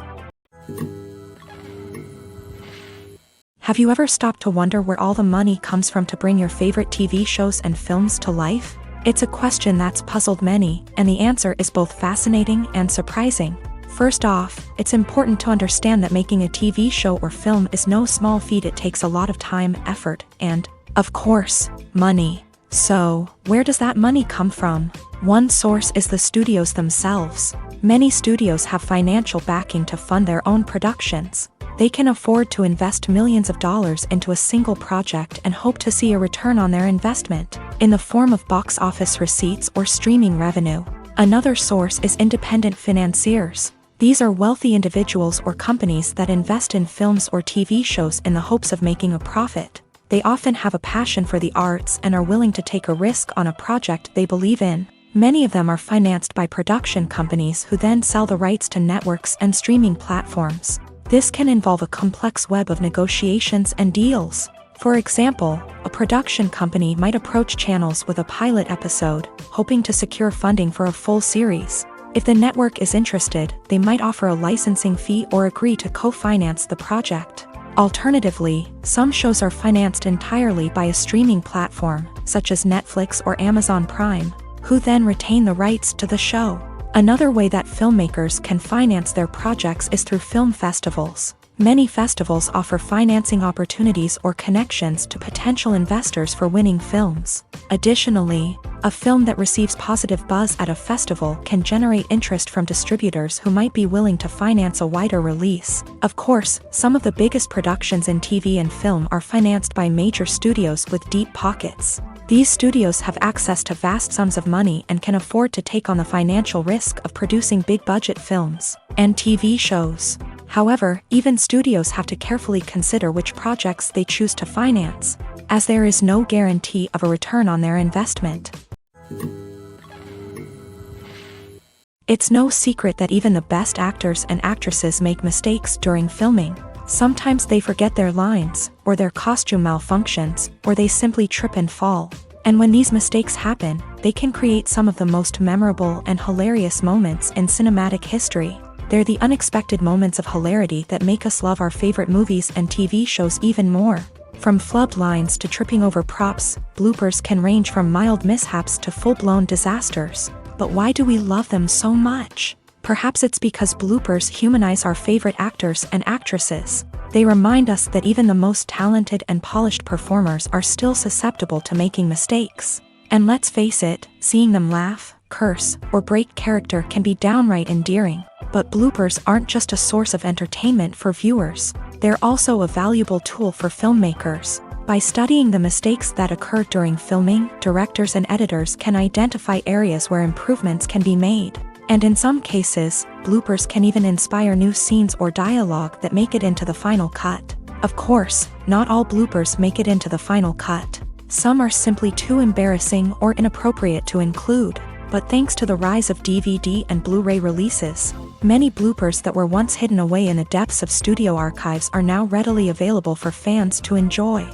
Have you ever stopped to wonder where all the money comes from to bring your favorite TV shows and films to life? It's a question that's puzzled many, and the answer is both fascinating and surprising. First off, it's important to understand that making a TV show or film is no small feat. It takes a lot of time, effort, and, of course, money. So, where does that money come from? One source is the studios themselves. Many studios have financial backing to fund their own productions. They can afford to invest millions of dollars into a single project and hope to see a return on their investment in the form of box office receipts or streaming revenue. Another source is independent financiers. These are wealthy individuals or companies that invest in films or TV shows in the hopes of making a profit. They often have a passion for the arts and are willing to take a risk on a project they believe in. Many of them are financed by production companies who then sell the rights to networks and streaming platforms. This can involve a complex web of negotiations and deals. For example, a production company might approach channels with a pilot episode, hoping to secure funding for a full series. If the network is interested, they might offer a licensing fee or agree to co-finance the project. Alternatively, some shows are financed entirely by a streaming platform, such as Netflix or Amazon Prime, who then retain the rights to the show. Another way that filmmakers can finance their projects is through film festivals. Many festivals offer financing opportunities or connections to potential investors for winning films. Additionally, a film that receives positive buzz at a festival can generate interest from distributors who might be willing to finance a wider release. Of course, some of the biggest productions in TV and film are financed by major studios with deep pockets. These studios have access to vast sums of money and can afford to take on the financial risk of producing big-budget films and TV shows. However, even studios have to carefully consider which projects they choose to finance, as there is no guarantee of a return on their investment. It's no secret that even the best actors and actresses make mistakes during filming. Sometimes they forget their lines, or their costume malfunctions, or they simply trip and fall. And when these mistakes happen, they can create some of the most memorable and hilarious moments in cinematic history. They're the unexpected moments of hilarity that make us love our favorite movies and TV shows even more. From flubbed lines to tripping over props, bloopers can range from mild mishaps to full-blown disasters. But why do we love them so much? Perhaps it's because bloopers humanize our favorite actors and actresses. They remind us that even the most talented and polished performers are still susceptible to making mistakes. And let's face it, seeing them laugh, curse, or break character can be downright endearing. But bloopers aren't just a source of entertainment for viewers. They're also a valuable tool for filmmakers. By studying the mistakes that occur during filming, directors and editors can identify areas where improvements can be made. And in some cases, bloopers can even inspire new scenes or dialogue that make it into the final cut. Of course, not all bloopers make it into the final cut. Some are simply too embarrassing or inappropriate to include. But thanks to the rise of DVD and Blu-ray releases, many bloopers that were once hidden away in the depths of studio archives are now readily available for fans to enjoy.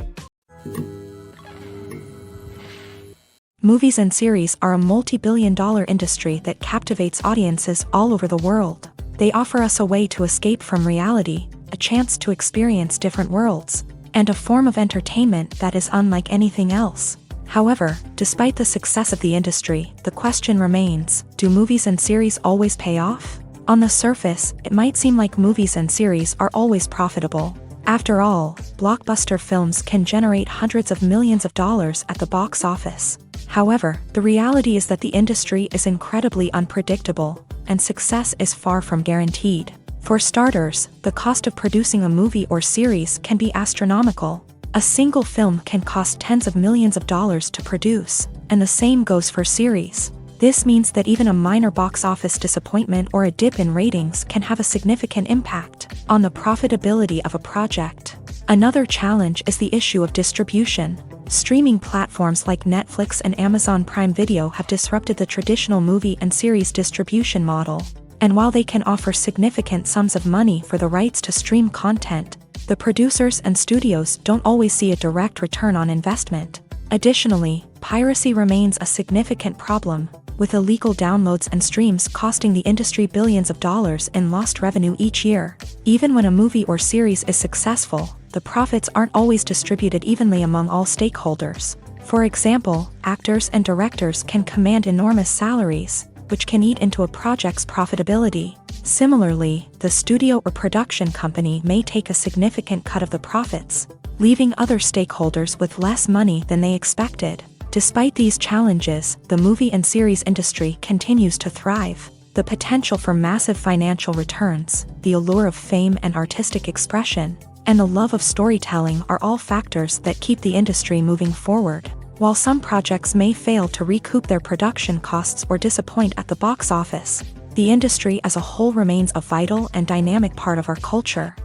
Movies and series are a multi-billion-dollar industry that captivates audiences all over the world. They offer us a way to escape from reality, a chance to experience different worlds, and a form of entertainment that is unlike anything else. However, despite the success of the industry, the question remains, do movies and series always pay off? On the surface, it might seem like movies and series are always profitable. After all, blockbuster films can generate hundreds of millions of dollars at the box office. However, the reality is that the industry is incredibly unpredictable, and success is far from guaranteed. For starters, the cost of producing a movie or series can be astronomical. A single film can cost tens of millions of dollars to produce, and the same goes for series. This means that even a minor box office disappointment or a dip in ratings can have a significant impact on the profitability of a project. Another challenge is the issue of distribution. Streaming platforms like Netflix and Amazon Prime Video have disrupted the traditional movie and series distribution model. And while they can offer significant sums of money for the rights to stream content, the producers and studios don't always see a direct return on investment. Additionally, piracy remains a significant problem, with illegal downloads and streams costing the industry billions of dollars in lost revenue each year. Even when a movie or series is successful, the profits aren't always distributed evenly among all stakeholders. For example, actors and directors can command enormous salaries, which can eat into a project's profitability. Similarly, the studio or production company may take a significant cut of the profits, leaving other stakeholders with less money than they expected. Despite these challenges, the movie and series industry continues to thrive. The potential for massive financial returns, the allure of fame and artistic expression, and the love of storytelling are all factors that keep the industry moving forward. While some projects may fail to recoup their production costs or disappoint at the box office, the industry as a whole remains a vital and dynamic part of our culture.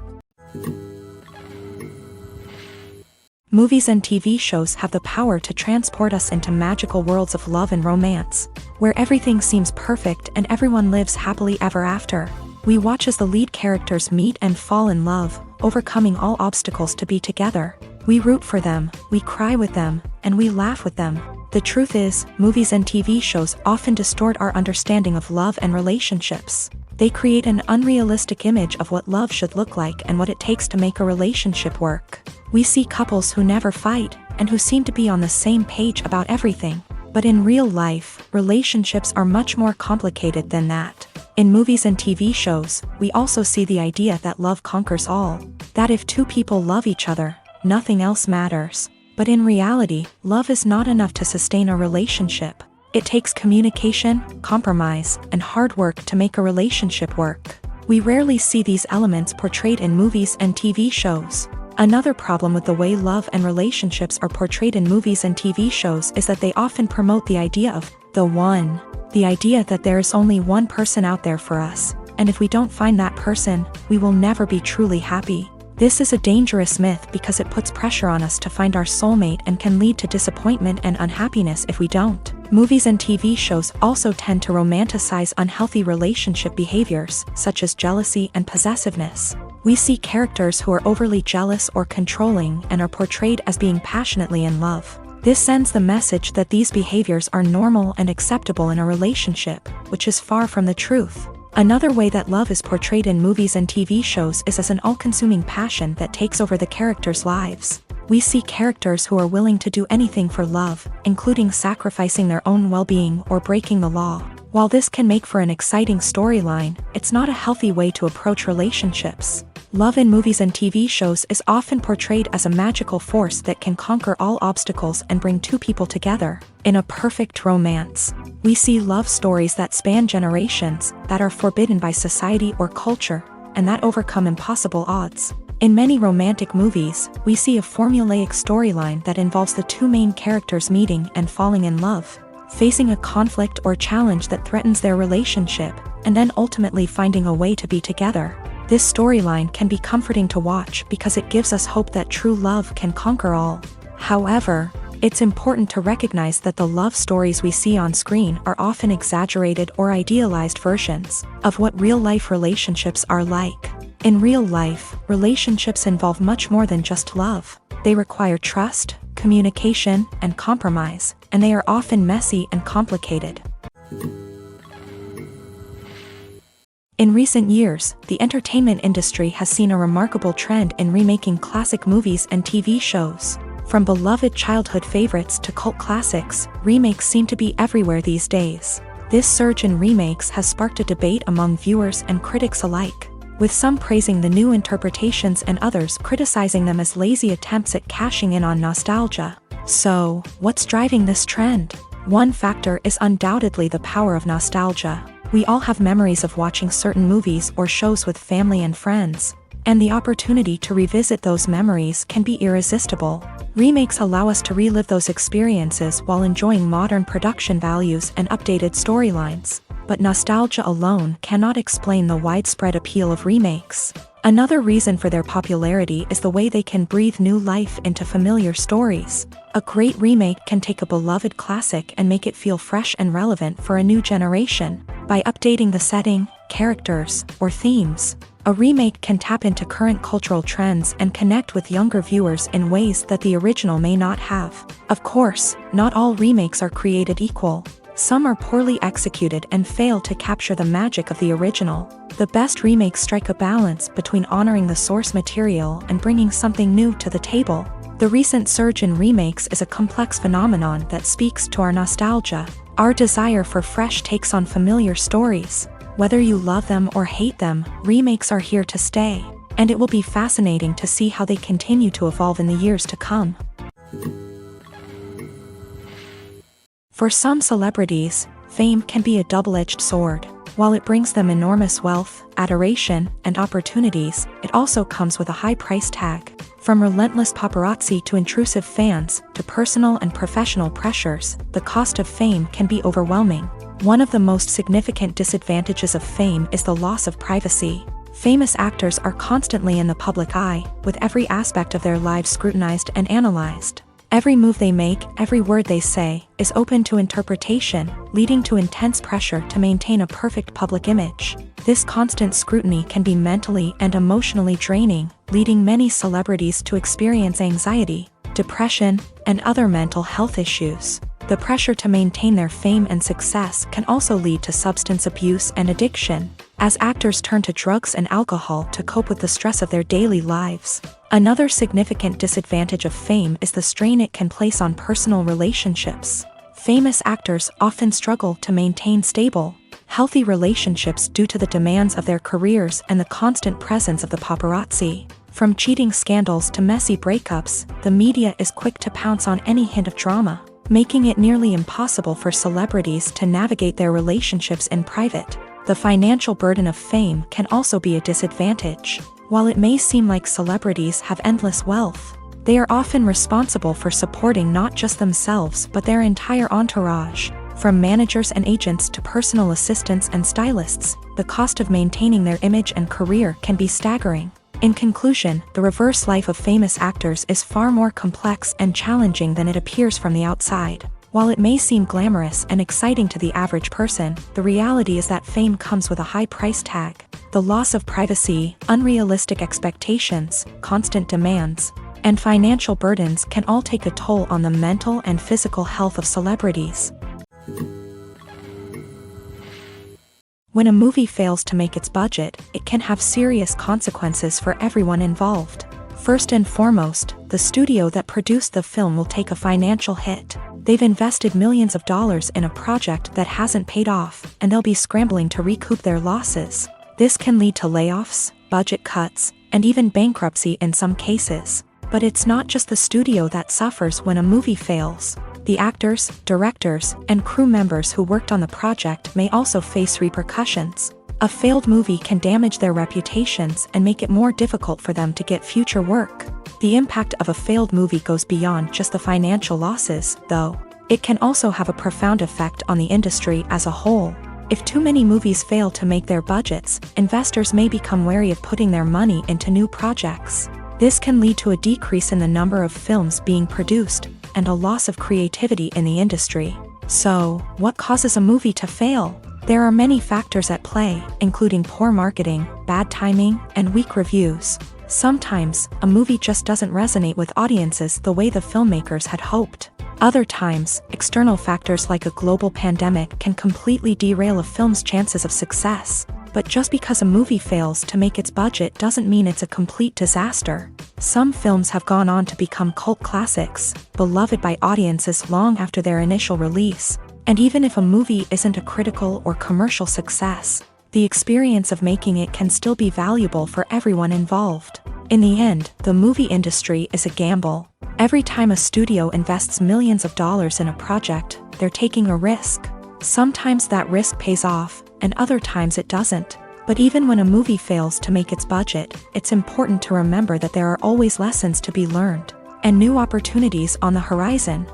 Movies and TV shows have the power to transport us into magical worlds of love and romance, where everything seems perfect and everyone lives happily ever after. We watch as the lead characters meet and fall in love, overcoming all obstacles to be together. We root for them, we cry with them, and we laugh with them. The truth is, movies and TV shows often distort our understanding of love and relationships. They create an unrealistic image of what love should look like and what it takes to make a relationship work. We see couples who never fight, and who seem to be on the same page about everything. But in real life, relationships are much more complicated than that. In movies and TV shows, we also see the idea that love conquers all. That if two people love each other, nothing else matters. But in reality, love is not enough to sustain a relationship. It takes communication, compromise, and hard work to make a relationship work. We rarely see these elements portrayed in movies and TV shows. Another problem with the way love and relationships are portrayed in movies and TV shows is that they often promote the idea of the one. The idea that there is only one person out there for us, and if we don't find that person, we will never be truly happy. This is a dangerous myth because it puts pressure on us to find our soulmate and can lead to disappointment and unhappiness if we don't. Movies and TV shows also tend to romanticize unhealthy relationship behaviors, such as jealousy and possessiveness. We see characters who are overly jealous or controlling and are portrayed as being passionately in love. This sends the message that these behaviors are normal and acceptable in a relationship, which is far from the truth. Another way that love is portrayed in movies and TV shows is as an all-consuming passion that takes over the characters' lives. We see characters who are willing to do anything for love, including sacrificing their own well-being or breaking the law. While this can make for an exciting storyline, it's not a healthy way to approach relationships. Love in movies and TV shows is often portrayed as a magical force that can conquer all obstacles and bring two people together. In a perfect romance, we see love stories that span generations, that are forbidden by society or culture, and that overcome impossible odds. In many romantic movies, we see a formulaic storyline that involves the two main characters meeting and falling in love, facing a conflict or challenge that threatens their relationship, and then ultimately finding a way to be together. This storyline can be comforting to watch because it gives us hope that true love can conquer all. However, it's important to recognize that the love stories we see on screen are often exaggerated or idealized versions of what real-life relationships are like. In real life, relationships involve much more than just love. They require trust, communication, and compromise, and they are often messy and complicated. In recent years, the entertainment industry has seen a remarkable trend in remaking classic movies and TV shows. From beloved childhood favorites to cult classics, remakes seem to be everywhere these days. This surge in remakes has sparked a debate among viewers and critics alike, with some praising the new interpretations and others criticizing them as lazy attempts at cashing in on nostalgia. So, what's driving this trend? One factor is undoubtedly the power of nostalgia. We all have memories of watching certain movies or shows with family and friends, and the opportunity to revisit those memories can be irresistible. Remakes allow us to relive those experiences while enjoying modern production values and updated storylines. But nostalgia alone cannot explain the widespread appeal of remakes. Another reason for their popularity is the way they can breathe new life into familiar stories. A great remake can take a beloved classic and make it feel fresh and relevant for a new generation. By updating the setting, characters, or themes, a remake can tap into current cultural trends and connect with younger viewers in ways that the original may not have. Of course, not all remakes are created equal. Some are poorly executed and fail to capture the magic of the original. The best remakes strike a balance between honoring the source material and bringing something new to the table. The recent surge in remakes is a complex phenomenon that speaks to our nostalgia, our desire for fresh takes on familiar stories. Whether you love them or hate them, remakes are here to stay, and it will be fascinating to see how they continue to evolve in the years to come. For some celebrities, fame can be a double-edged sword. While it brings them enormous wealth, adoration, and opportunities, it also comes with a high price tag. From relentless paparazzi to intrusive fans, to personal and professional pressures, the cost of fame can be overwhelming. One of the most significant disadvantages of fame is the loss of privacy. Famous actors are constantly in the public eye, with every aspect of their lives scrutinized and analyzed. Every move they make, every word they say, is open to interpretation, leading to intense pressure to maintain a perfect public image. This constant scrutiny can be mentally and emotionally draining, leading many celebrities to experience anxiety, depression, and other mental health issues. The pressure to maintain their fame and success can also lead to substance abuse and addiction, as actors turn to drugs and alcohol to cope with the stress of their daily lives. Another significant disadvantage of fame is the strain it can place on personal relationships. Famous actors often struggle to maintain stable, healthy relationships due to the demands of their careers and the constant presence of the paparazzi. From cheating scandals to messy breakups, the media is quick to pounce on any hint of drama, making it nearly impossible for celebrities to navigate their relationships in private. The financial burden of fame can also be a disadvantage. While it may seem like celebrities have endless wealth, they are often responsible for supporting not just themselves but their entire entourage. From managers and agents to personal assistants and stylists, the cost of maintaining their image and career can be staggering. In conclusion, the reverse life of famous actors is far more complex and challenging than it appears from the outside. While it may seem glamorous and exciting to the average person, the reality is that fame comes with a high price tag. The loss of privacy, unrealistic expectations, constant demands, and financial burdens can all take a toll on the mental and physical health of celebrities. When a movie fails to make its budget, it can have serious consequences for everyone involved. First and foremost, the studio that produced the film will take a financial hit. They've invested millions of dollars in a project that hasn't paid off, and they'll be scrambling to recoup their losses. This can lead to layoffs, budget cuts, and even bankruptcy in some cases. But it's not just the studio that suffers when a movie fails. The actors, directors, and crew members who worked on the project may also face repercussions. A failed movie can damage their reputations and make it more difficult for them to get future work. The impact of a failed movie goes beyond just the financial losses, though. It can also have a profound effect on the industry as a whole. If too many movies fail to make their budgets, investors may become wary of putting their money into new projects. This can lead to a decrease in the number of films being produced, and a loss of creativity in the industry. So, what causes a movie to fail? There are many factors at play, including poor marketing, bad timing, and weak reviews. Sometimes, a movie just doesn't resonate with audiences the way the filmmakers had hoped. Other times, external factors like a global pandemic can completely derail a film's chances of success. But just because a movie fails to make its budget doesn't mean it's a complete disaster. Some films have gone on to become cult classics, beloved by audiences long after their initial release. And even if a movie isn't a critical or commercial success, the experience of making it can still be valuable for everyone involved. In the end, the movie industry is a gamble. Every time a studio invests millions of dollars in a project, they're taking a risk. Sometimes that risk pays off, and other times it doesn't. But even when a movie fails to make its budget, it's important to remember that there are always lessons to be learned, and new opportunities on the horizon.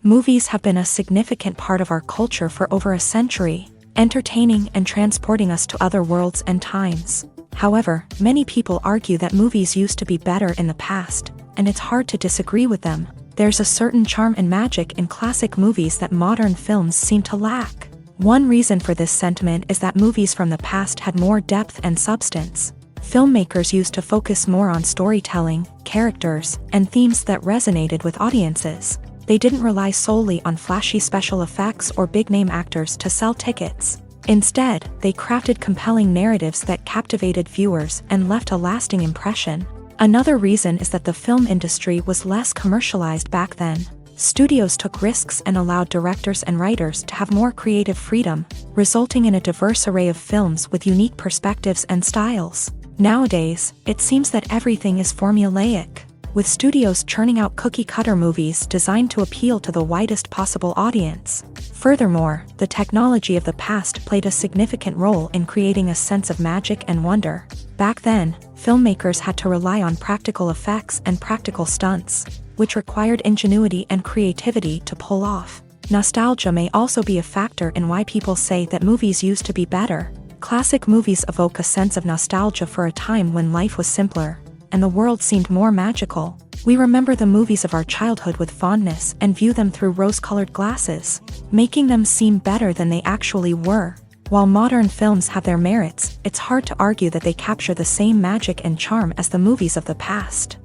Movies have been a significant part of our culture for over a century, entertaining and transporting us to other worlds and times. However, many people argue that movies used to be better in the past, and it's hard to disagree with them. There's a certain charm and magic in classic movies that modern films seem to lack. One reason for this sentiment is that movies from the past had more depth and substance. Filmmakers used to focus more on storytelling, characters, and themes that resonated with audiences. They didn't rely solely on flashy special effects or big-name actors to sell tickets. Instead, they crafted compelling narratives that captivated viewers and left a lasting impression. Another reason is that the film industry was less commercialized back then. Studios took risks and allowed directors and writers to have more creative freedom, resulting in a diverse array of films with unique perspectives and styles. Nowadays, it seems that everything is formulaic, with studios churning out cookie-cutter movies designed to appeal to the widest possible audience. Furthermore, the technology of the past played a significant role in creating a sense of magic and wonder. Back then, filmmakers had to rely on practical effects and practical stunts, which required ingenuity and creativity to pull off. Nostalgia may also be a factor in why people say that movies used to be better. Classic movies evoke a sense of nostalgia for a time when life was simpler, and the world seemed more magical. We remember the movies of our childhood with fondness and view them through rose-colored glasses, making them seem better than they actually were. While modern films have their merits, it's hard to argue that they capture the same magic and charm as the movies of the past.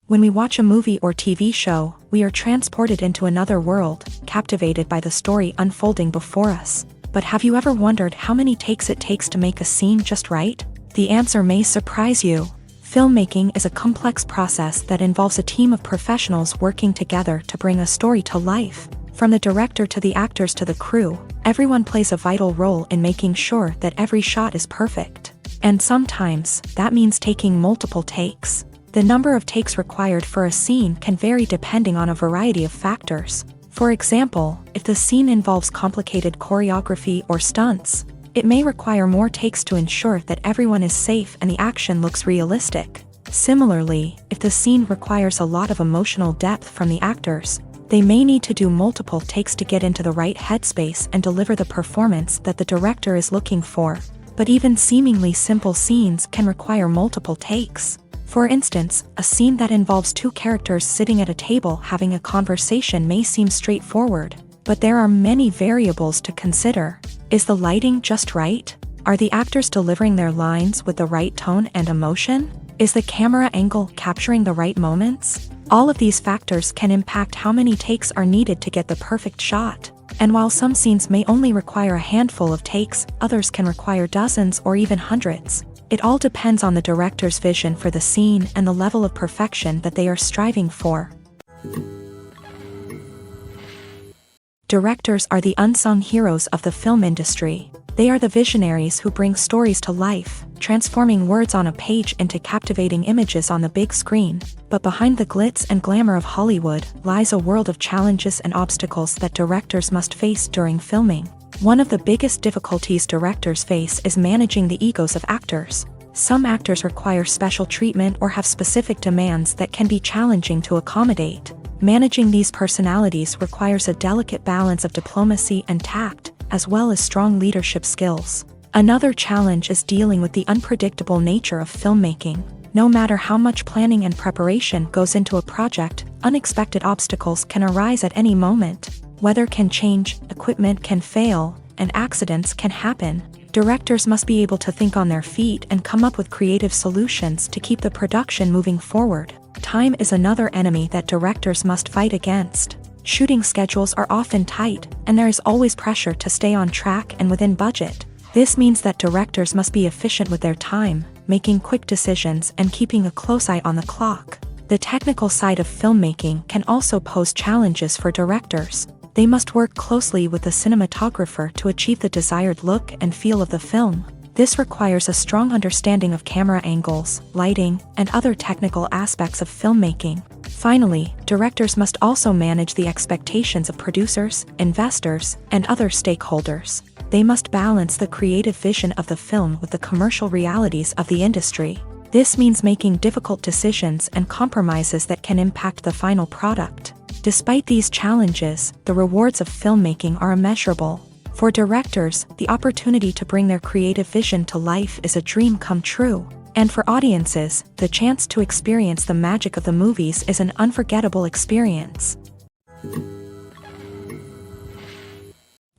When we watch a movie or TV show, we are transported into another world, captivated by the story unfolding before us. But have you ever wondered how many takes it takes to make a scene just right? The answer may surprise you. Filmmaking is a complex process that involves a team of professionals working together to bring a story to life. From the director to the actors to the crew, everyone plays a vital role in making sure that every shot is perfect. And sometimes, that means taking multiple takes. The number of takes required for a scene can vary depending on a variety of factors. For example, if the scene involves complicated choreography or stunts, it may require more takes to ensure that everyone is safe and the action looks realistic. Similarly, if the scene requires a lot of emotional depth from the actors, they may need to do multiple takes to get into the right headspace and deliver the performance that the director is looking for. But even seemingly simple scenes can require multiple takes. For instance, a scene that involves two characters sitting at a table having a conversation may seem straightforward, but there are many variables to consider. Is the lighting just right? Are the actors delivering their lines with the right tone and emotion? Is the camera angle capturing the right moments? All of these factors can impact how many takes are needed to get the perfect shot. And while some scenes may only require a handful of takes, others can require dozens or even hundreds. It all depends on the director's vision for the scene and the level of perfection that they are striving for. Directors are the unsung heroes of the film industry. They are the visionaries who bring stories to life, transforming words on a page into captivating images on the big screen. But behind the glitz and glamour of Hollywood lies a world of challenges and obstacles that directors must face during filming. One of the biggest difficulties directors face is managing the egos of actors. Some actors require special treatment or have specific demands that can be challenging to accommodate. Managing these personalities requires a delicate balance of diplomacy and tact, as well as strong leadership skills. Another challenge is dealing with the unpredictable nature of filmmaking. No matter how much planning and preparation goes into a project, unexpected obstacles can arise at any moment. Weather can change, equipment can fail, and accidents can happen. Directors must be able to think on their feet and come up with creative solutions to keep the production moving forward. Time is another enemy that directors must fight against. Shooting schedules are often tight, and there is always pressure to stay on track and within budget. This means that directors must be efficient with their time, making quick decisions and keeping a close eye on the clock. The technical side of filmmaking can also pose challenges for directors. They must work closely with the cinematographer to achieve the desired look and feel of the film. This requires a strong understanding of camera angles, lighting, and other technical aspects of filmmaking. Finally, directors must also manage the expectations of producers, investors, and other stakeholders. They must balance the creative vision of the film with the commercial realities of the industry. This means making difficult decisions and compromises that can impact the final product. Despite these challenges, the rewards of filmmaking are immeasurable. For directors, the opportunity to bring their creative vision to life is a dream come true. And for audiences, the chance to experience the magic of the movies is an unforgettable experience.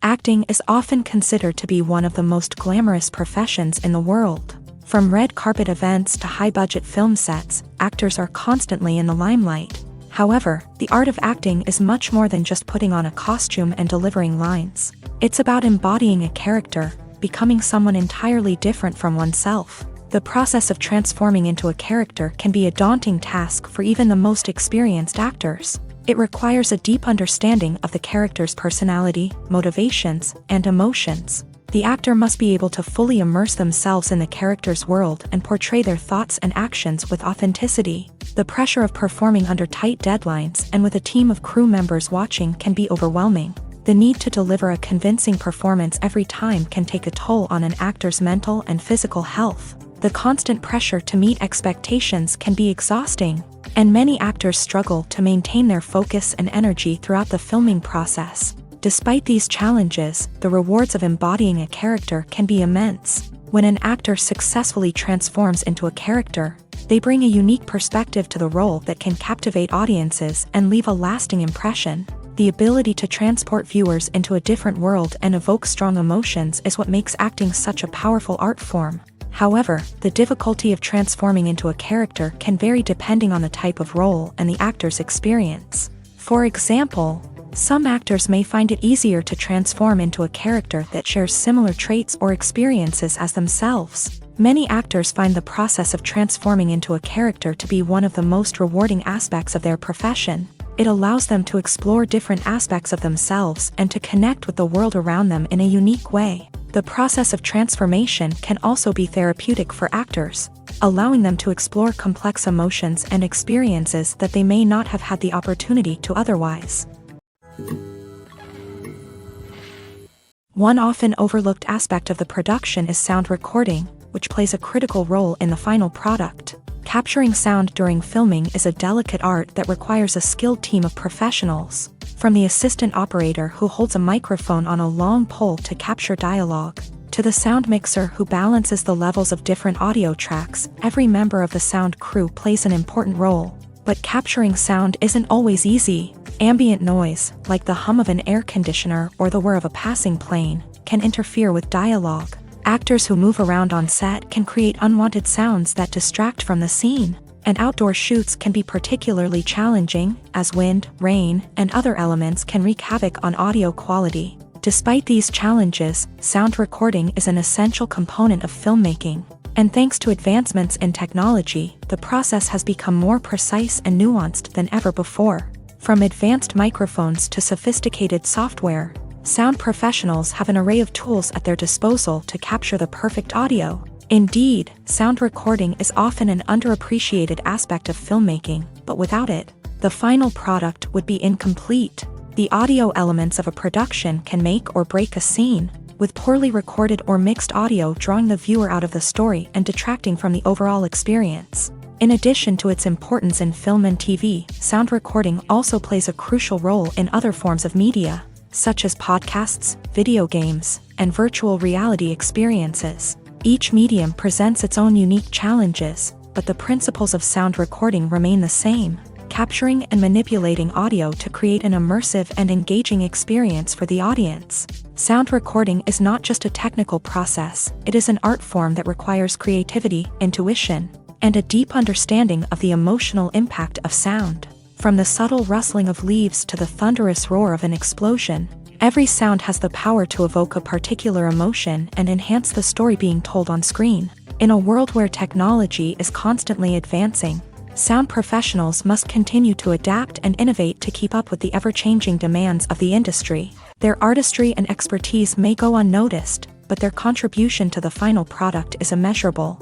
Acting is often considered to be one of the most glamorous professions in the world. From red carpet events to high-budget film sets, actors are constantly in the limelight. However, the art of acting is much more than just putting on a costume and delivering lines. It's about embodying a character, becoming someone entirely different from oneself. The process of transforming into a character can be a daunting task for even the most experienced actors. It requires a deep understanding of the character's personality, motivations, and emotions. The actor must be able to fully immerse themselves in the character's world and portray their thoughts and actions with authenticity. The pressure of performing under tight deadlines and with a team of crew members watching can be overwhelming. The need to deliver a convincing performance every time can take a toll on an actor's mental and physical health. The constant pressure to meet expectations can be exhausting, and many actors struggle to maintain their focus and energy throughout the filming process. Despite these challenges, the rewards of embodying a character can be immense. When an actor successfully transforms into a character, they bring a unique perspective to the role that can captivate audiences and leave a lasting impression. The ability to transport viewers into a different world and evoke strong emotions is what makes acting such a powerful art form. However, the difficulty of transforming into a character can vary depending on the type of role and the actor's experience. For example, some actors may find it easier to transform into a character that shares similar traits or experiences as themselves. Many actors find the process of transforming into a character to be one of the most rewarding aspects of their profession. It allows them to explore different aspects of themselves and to connect with the world around them in a unique way. The process of transformation can also be therapeutic for actors, allowing them to explore complex emotions and experiences that they may not have had the opportunity to otherwise. One often overlooked aspect of the production is sound recording, which plays a critical role in the final product. Capturing sound during filming is a delicate art that requires a skilled team of professionals. From the assistant operator who holds a microphone on a long pole to capture dialogue, to the sound mixer who balances the levels of different audio tracks, every member of the sound crew plays an important role. But capturing sound isn't always easy. Ambient noise, like the hum of an air conditioner or the whir of a passing plane, can interfere with dialogue. Actors who move around on set can create unwanted sounds that distract from the scene. And outdoor shoots can be particularly challenging, as wind, rain, and other elements can wreak havoc on audio quality. Despite these challenges, sound recording is an essential component of filmmaking. And thanks to advancements in technology, the process has become more precise and nuanced than ever before. From advanced microphones to sophisticated software, sound professionals have an array of tools at their disposal to capture the perfect audio. Indeed, sound recording is often an underappreciated aspect of filmmaking, but without it, the final product would be incomplete. The audio elements of a production can make or break a scene, with poorly recorded or mixed audio drawing the viewer out of the story and detracting from the overall experience. In addition to its importance in film and TV, sound recording also plays a crucial role in other forms of media, such as podcasts, video games, and virtual reality experiences. Each medium presents its own unique challenges, but the principles of sound recording remain the same, capturing and manipulating audio to create an immersive and engaging experience for the audience. Sound recording is not just a technical process, it is an art form that requires creativity, intuition, and a deep understanding of the emotional impact of sound. From the subtle rustling of leaves to the thunderous roar of an explosion, every sound has the power to evoke a particular emotion and enhance the story being told on screen. In a world where technology is constantly advancing, sound professionals must continue to adapt and innovate to keep up with the ever-changing demands of the industry. Their artistry and expertise may go unnoticed, but their contribution to the final product is immeasurable.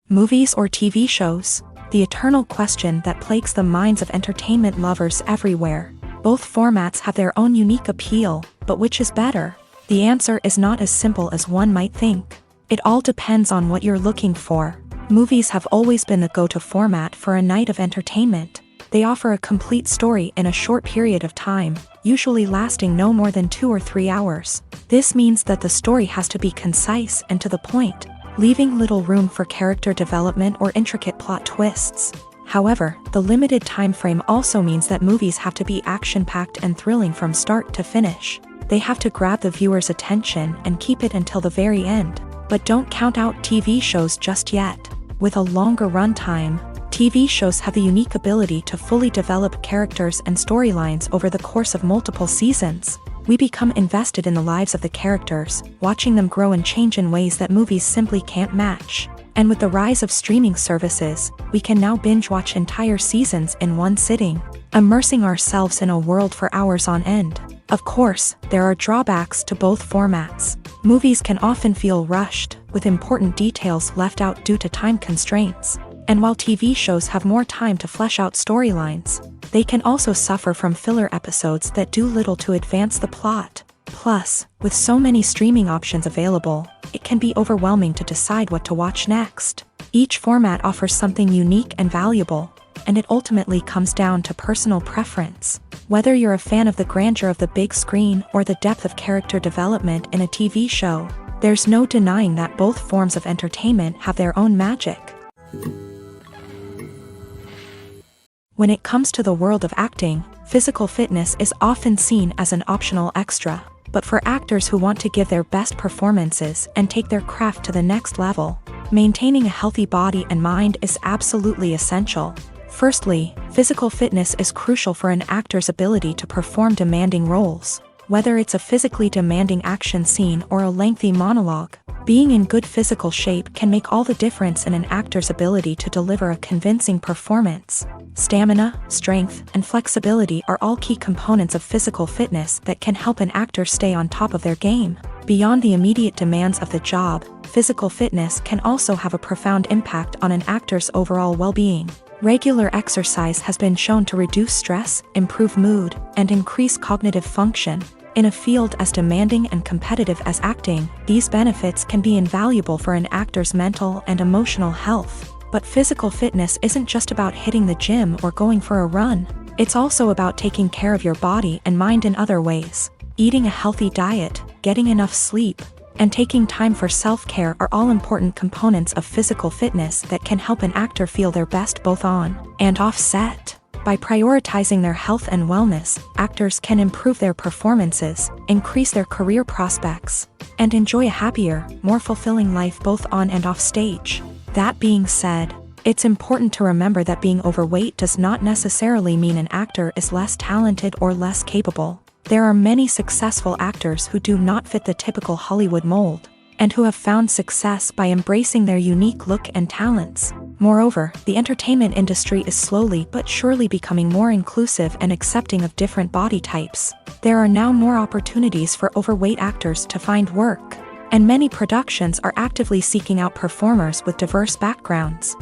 Movies or TV shows? The eternal question that plagues the minds of entertainment lovers everywhere. Both formats have their own unique appeal, but which is better? The answer is not as simple as one might think. It all depends on what you're looking for. Movies have always been the go-to format for a night of entertainment. They offer a complete story in a short period of time, usually lasting no more than 2 or 3 hours. This means that the story has to be concise and to the point, leaving little room for character development or intricate plot twists. However, the limited time frame also means that movies have to be action-packed and thrilling from start to finish. They have to grab the viewer's attention and keep it until the very end. But don't count out TV shows just yet. With a longer runtime, TV shows have the unique ability to fully develop characters and storylines over the course of multiple seasons. We become invested in the lives of the characters, watching them grow and change in ways that movies simply can't match. And with the rise of streaming services, we can now binge-watch entire seasons in one sitting, immersing ourselves in a world for hours on end. Of course, there are drawbacks to both formats. Movies can often feel rushed, with important details left out due to time constraints. And while TV shows have more time to flesh out storylines, they can also suffer from filler episodes that do little to advance the plot. Plus, with so many streaming options available, it can be overwhelming to decide what to watch next. Each format offers something unique and valuable, and it ultimately comes down to personal preference. Whether you're a fan of the grandeur of the big screen or the depth of character development in a TV show, there's no denying that both forms of entertainment have their own magic. When it comes to the world of acting, physical fitness is often seen as an optional extra. But for actors who want to give their best performances and take their craft to the next level, maintaining a healthy body and mind is absolutely essential. Firstly, physical fitness is crucial for an actor's ability to perform demanding roles. Whether it's a physically demanding action scene or a lengthy monologue, being in good physical shape can make all the difference in an actor's ability to deliver a convincing performance. Stamina, strength, and flexibility are all key components of physical fitness that can help an actor stay on top of their game. Beyond the immediate demands of the job, physical fitness can also have a profound impact on an actor's overall well-being. Regular exercise has been shown to reduce stress, improve mood, and increase cognitive function. In a field as demanding and competitive as acting, these benefits can be invaluable for an actor's mental and emotional health. But physical fitness isn't just about hitting the gym or going for a run. It's also about taking care of your body and mind in other ways. Eating a healthy diet, getting enough sleep, and taking time for self-care are all important components of physical fitness that can help an actor feel their best both on and off set. By prioritizing their health and wellness, actors can improve their performances, increase their career prospects, and enjoy a happier, more fulfilling life both on and off stage. That being said, it's important to remember that being overweight does not necessarily mean an actor is less talented or less capable. There are many successful actors who do not fit the typical Hollywood mold, and who have found success by embracing their unique look and talents. Moreover, the entertainment industry is slowly but surely becoming more inclusive and accepting of different body types. There are now more opportunities for overweight actors to find work, and many productions are actively seeking out performers with diverse backgrounds.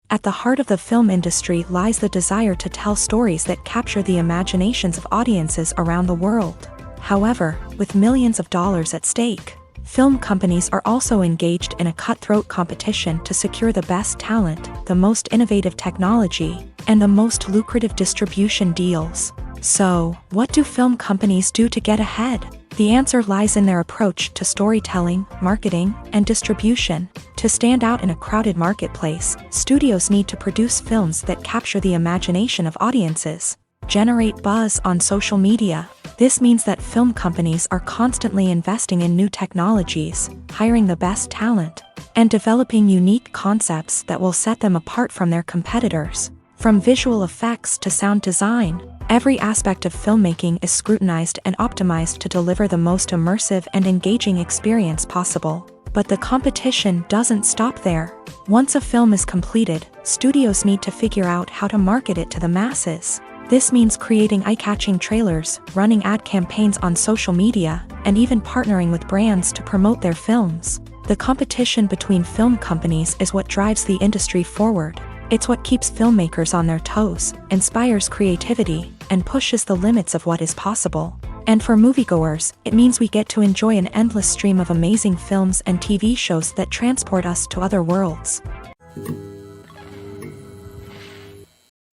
At the heart of the film industry lies the desire to tell stories that capture the imaginations of audiences around the world. However, with millions of dollars at stake, film companies are also engaged in a cutthroat competition to secure the best talent, the most innovative technology, and the most lucrative distribution deals. So, what do film companies do to get ahead? The answer lies in their approach to storytelling, marketing, and distribution. To stand out in a crowded marketplace, studios need to produce films that capture the imagination of audiences, generate buzz on social media. This means that film companies are constantly investing in new technologies, hiring the best talent, and developing unique concepts that will set them apart from their competitors. From visual effects to sound design, every aspect of filmmaking is scrutinized and optimized to deliver the most immersive and engaging experience possible. But the competition doesn't stop there. Once a film is completed, studios need to figure out how to market it to the masses. This means creating eye-catching trailers, running ad campaigns on social media, and even partnering with brands to promote their films. The competition between film companies is what drives the industry forward. It's what keeps filmmakers on their toes, inspires creativity, and pushes the limits of what is possible. And for moviegoers, it means we get to enjoy an endless stream of amazing films and TV shows that transport us to other worlds.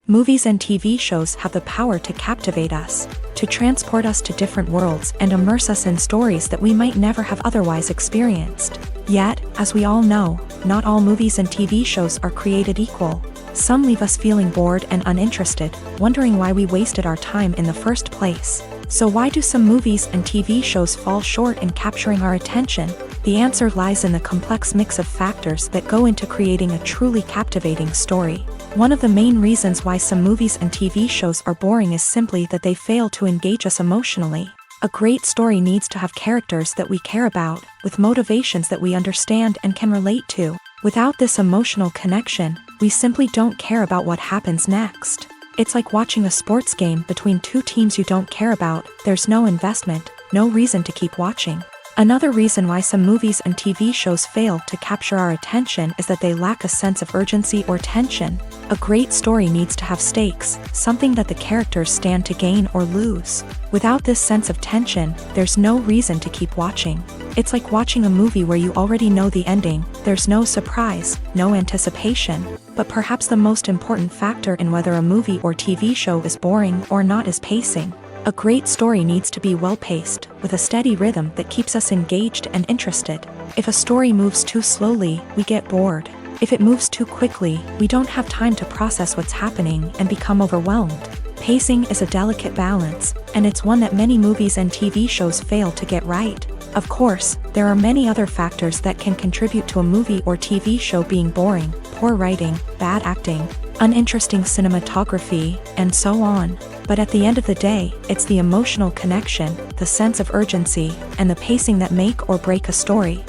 Movies and TV shows have the power to captivate us, to transport us to different worlds and immerse us in stories that we might never have otherwise experienced. Yet, as we all know, not all movies and TV shows are created equal. Some leave us feeling bored and uninterested, wondering why we wasted our time in the first place. So why do some movies and TV shows fall short in capturing our attention? The answer lies in the complex mix of factors that go into creating a truly captivating story. One of the main reasons why some movies and TV shows are boring is simply that they fail to engage us emotionally. A great story needs to have characters that we care about, with motivations that we understand and can relate to. Without this emotional connection, we simply don't care about what happens next. It's like watching a sports game between two teams you don't care about. There's no investment, no reason to keep watching. Another reason why some movies and TV shows fail to capture our attention is that they lack a sense of urgency or tension. A great story needs to have stakes, something that the characters stand to gain or lose. Without this sense of tension, there's no reason to keep watching. It's like watching a movie where you already know the ending. There's no surprise, no anticipation. But perhaps the most important factor in whether a movie or TV show is boring or not is pacing. A great story needs to be well-paced, with a steady rhythm that keeps us engaged and interested. If a story moves too slowly, we get bored. If it moves too quickly, we don't have time to process what's happening and become overwhelmed. Pacing is a delicate balance, and it's one that many movies and TV shows fail to get right. Of course, there are many other factors that can contribute to a movie or TV show being boring: poor writing, bad acting, uninteresting cinematography, and so on. But at the end of the day, it's the emotional connection, the sense of urgency, and the pacing that make or break a story.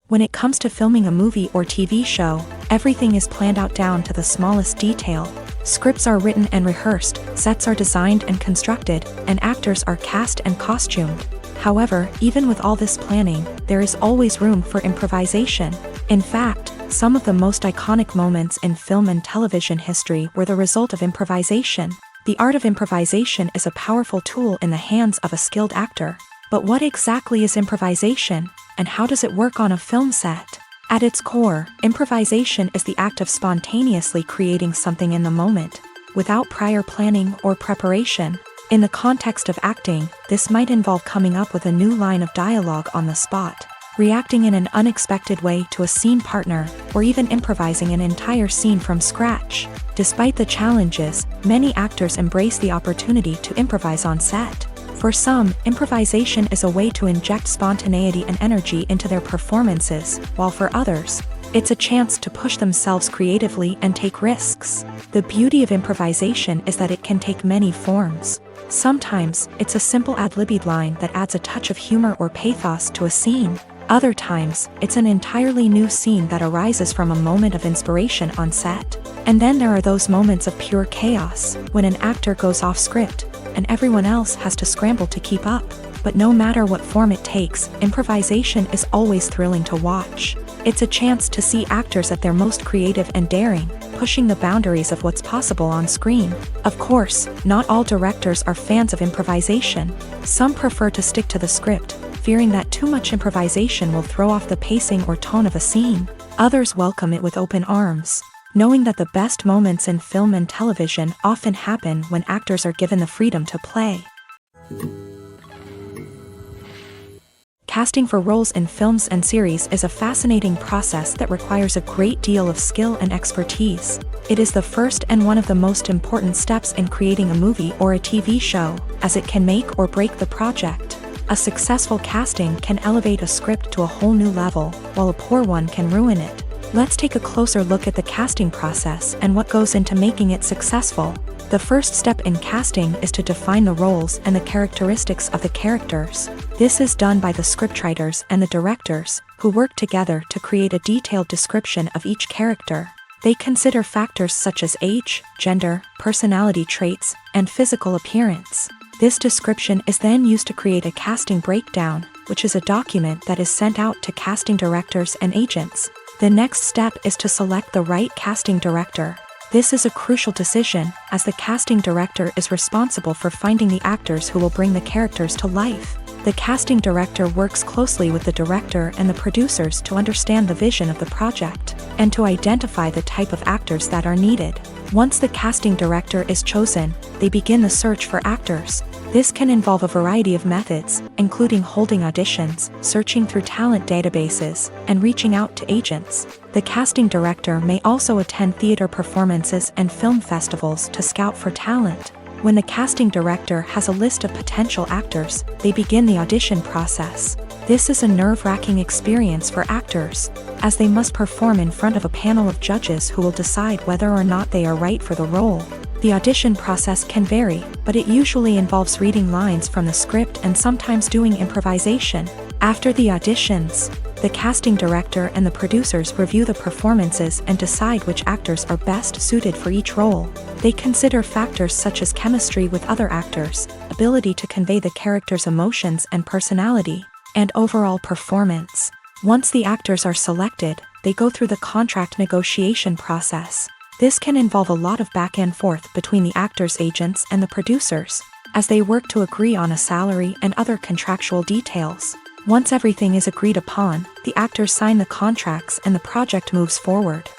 When it comes to filming a movie or TV show, everything is planned out down to the smallest detail. Scripts are written and rehearsed, sets are designed and constructed, and actors are cast and costumed. However, even with all this planning, there is always room for improvisation. In fact, some of the most iconic moments in film and television history were the result of improvisation. The art of improvisation is a powerful tool in the hands of a skilled actor. But what exactly is improvisation, and how does it work on a film set? At its core, improvisation is the act of spontaneously creating something in the moment, without prior planning or preparation. In the context of acting, this might involve coming up with a new line of dialogue on the spot, reacting in an unexpected way to a scene partner, or even improvising an entire scene from scratch. Despite the challenges, many actors embrace the opportunity to improvise on set. For some, improvisation is a way to inject spontaneity and energy into their performances, while for others, it's a chance to push themselves creatively and take risks. The beauty of improvisation is that it can take many forms. Sometimes, it's a simple ad-libbed line that adds a touch of humor or pathos to a scene. Other times, it's an entirely new scene that arises from a moment of inspiration on set. And then there are those moments of pure chaos, when an actor goes off script, and everyone else has to scramble to keep up. But no matter what form it takes, improvisation is always thrilling to watch. It's a chance to see actors at their most creative and daring, pushing the boundaries of what's possible on screen. Of course, not all directors are fans of improvisation. Some prefer to stick to the script, fearing that too much improvisation will throw off the pacing or tone of a scene. Others welcome it with open arms, knowing that the best moments in film and television often happen when actors are given the freedom to play. Casting for roles in films and series is a fascinating process that requires a great deal of skill and expertise. It is the first and one of the most important steps in creating a movie or a TV show, as it can make or break the project. A successful casting can elevate a script to a whole new level, while a poor one can ruin it. Let's take a closer look at the casting process and what goes into making it successful. The first step in casting is to define the roles and the characteristics of the characters. This is done by the scriptwriters and the directors, who work together to create a detailed description of each character. They consider factors such as age, gender, personality traits, and physical appearance. This description is then used to create a casting breakdown, which is a document that is sent out to casting directors and agents. The next step is to select the right casting director. This is a crucial decision, as the casting director is responsible for finding the actors who will bring the characters to life. The casting director works closely with the director and the producers to understand the vision of the project, and to identify the type of actors that are needed. Once the casting director is chosen, they begin the search for actors. This can involve a variety of methods, including holding auditions, searching through talent databases, and reaching out to agents. The casting director may also attend theater performances and film festivals to scout for talent. When the casting director has a list of potential actors, they begin the audition process. This is a nerve-wracking experience for actors, as they must perform in front of a panel of judges who will decide whether or not they are right for the role. The audition process can vary, but it usually involves reading lines from the script and sometimes doing improvisation. After the auditions, the casting director and the producers review the performances and decide which actors are best suited for each role. They consider factors such as chemistry with other actors, ability to convey the character's emotions and personality, and overall performance. Once the actors are selected, they go through the contract negotiation process. This can involve a lot of back and forth between the actors' agents and the producers, as they work to agree on a salary and other contractual details. Once everything is agreed upon, the actors sign the contracts and the project moves forward.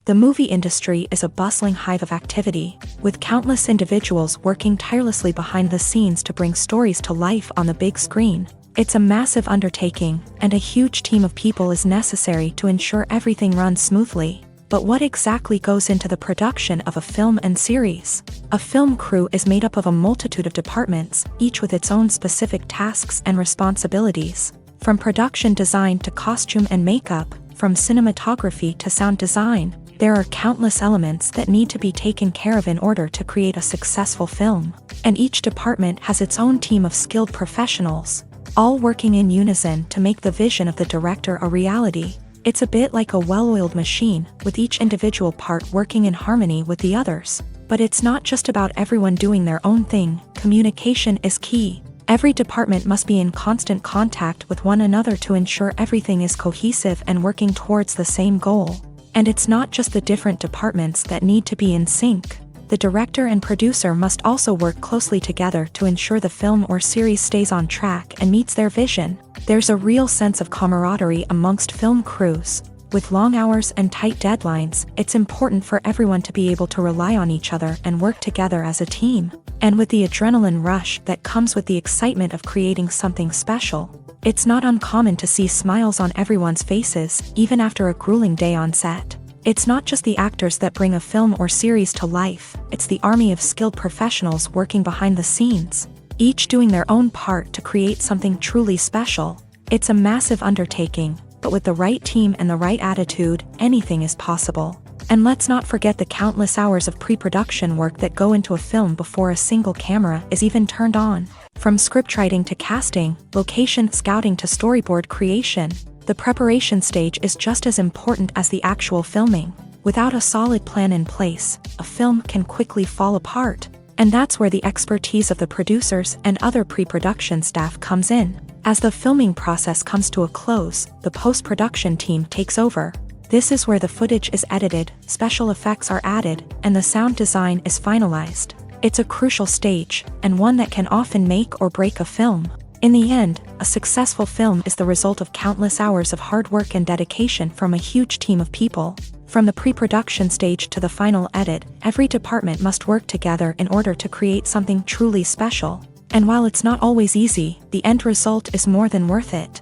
The movie industry is a bustling hive of activity, with countless individuals working tirelessly behind the scenes to bring stories to life on the big screen. It's a massive undertaking, and a huge team of people is necessary to ensure everything runs smoothly. But what exactly goes into the production of a film and series? A film crew is made up of a multitude of departments, each with its own specific tasks and responsibilities. From production design to costume and makeup, from cinematography to sound design, there are countless elements that need to be taken care of in order to create a successful film. And each department has its own team of skilled professionals, all working in unison to make the vision of the director a reality. It's a bit like a well-oiled machine, with each individual part working in harmony with the others. But it's not just about everyone doing their own thing. Communication is key. Every department must be in constant contact with one another to ensure everything is cohesive and working towards the same goal. And it's not just the different departments that need to be in sync. The director and producer must also work closely together to ensure the film or series stays on track and meets their vision. There's a real sense of camaraderie amongst film crews. With long hours and tight deadlines, it's important for everyone to be able to rely on each other and work together as a team. And with the adrenaline rush that comes with the excitement of creating something special, it's not uncommon to see smiles on everyone's faces, even after a grueling day on set. It's not just the actors that bring a film or series to life, it's the army of skilled professionals working behind the scenes, each doing their own part to create something truly special. It's a massive undertaking, but with the right team and the right attitude, anything is possible. And let's not forget the countless hours of pre-production work that go into a film before a single camera is even turned on. From scriptwriting to casting, location scouting to storyboard creation, the preparation stage is just as important as the actual filming. Without a solid plan in place, a film can quickly fall apart. And that's where the expertise of the producers and other pre-production staff comes in. As the filming process comes to a close, the post-production team takes over. This is where the footage is edited, special effects are added, and the sound design is finalized. It's a crucial stage, and one that can often make or break a film. In the end, a successful film is the result of countless hours of hard work and dedication from a huge team of people. From the pre-production stage to the final edit, every department must work together in order to create something truly special. And while it's not always easy, the end result is more than worth it.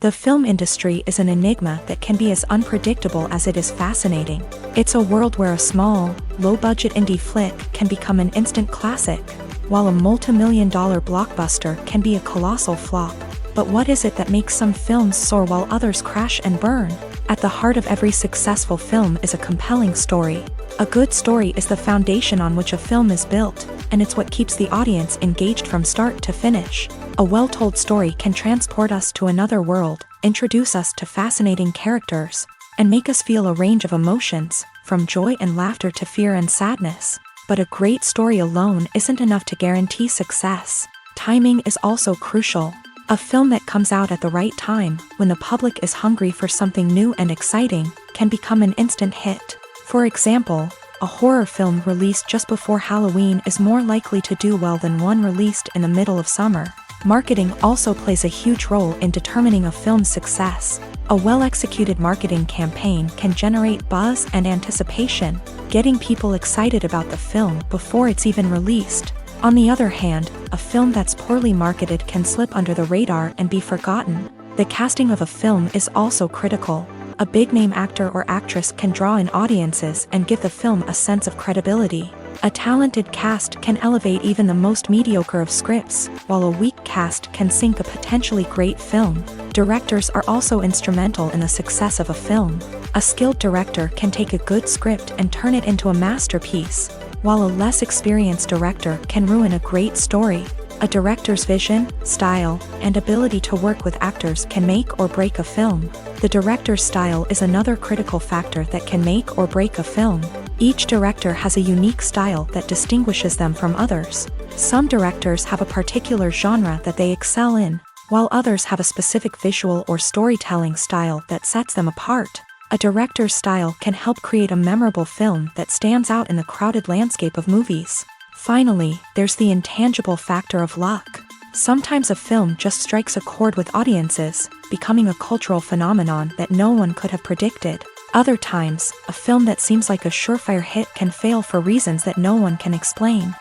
The film industry is an enigma that can be as unpredictable as it is fascinating. It's a world where a small, low-budget indie flick can become an instant classic, while a multi-million-dollar blockbuster can be a colossal flop. But what is it that makes some films soar while others crash and burn? At the heart of every successful film is a compelling story. A good story is the foundation on which a film is built, and it's what keeps the audience engaged from start to finish. A well-told story can transport us to another world, introduce us to fascinating characters, and make us feel a range of emotions, from joy and laughter to fear and sadness. But a great story alone isn't enough to guarantee success. Timing is also crucial. A film that comes out at the right time, when the public is hungry for something new and exciting, can become an instant hit. For example, a horror film released just before Halloween is more likely to do well than one released in the middle of summer. Marketing also plays a huge role in determining a film's success. A well-executed marketing campaign can generate buzz and anticipation, getting people excited about the film before it's even released. On the other hand, a film that's poorly marketed can slip under the radar and be forgotten. The casting of a film is also critical. A big-name actor or actress can draw in audiences and give the film a sense of credibility. A talented cast can elevate even the most mediocre of scripts, while a weak cast can sink a potentially great film. Directors are also instrumental in the success of a film. A skilled director can take a good script and turn it into a masterpiece, while a less experienced director can ruin a great story. A director's vision, style, and ability to work with actors can make or break a film. The director's style is another critical factor that can make or break a film. Each director has a unique style that distinguishes them from others. Some directors have a particular genre that they excel in, while others have a specific visual or storytelling style that sets them apart. A director's style can help create a memorable film that stands out in the crowded landscape of movies. Finally, there's the intangible factor of luck. Sometimes a film just strikes a chord with audiences, becoming a cultural phenomenon that no one could have predicted. Other times, a film that seems like a surefire hit can fail for reasons that no one can explain.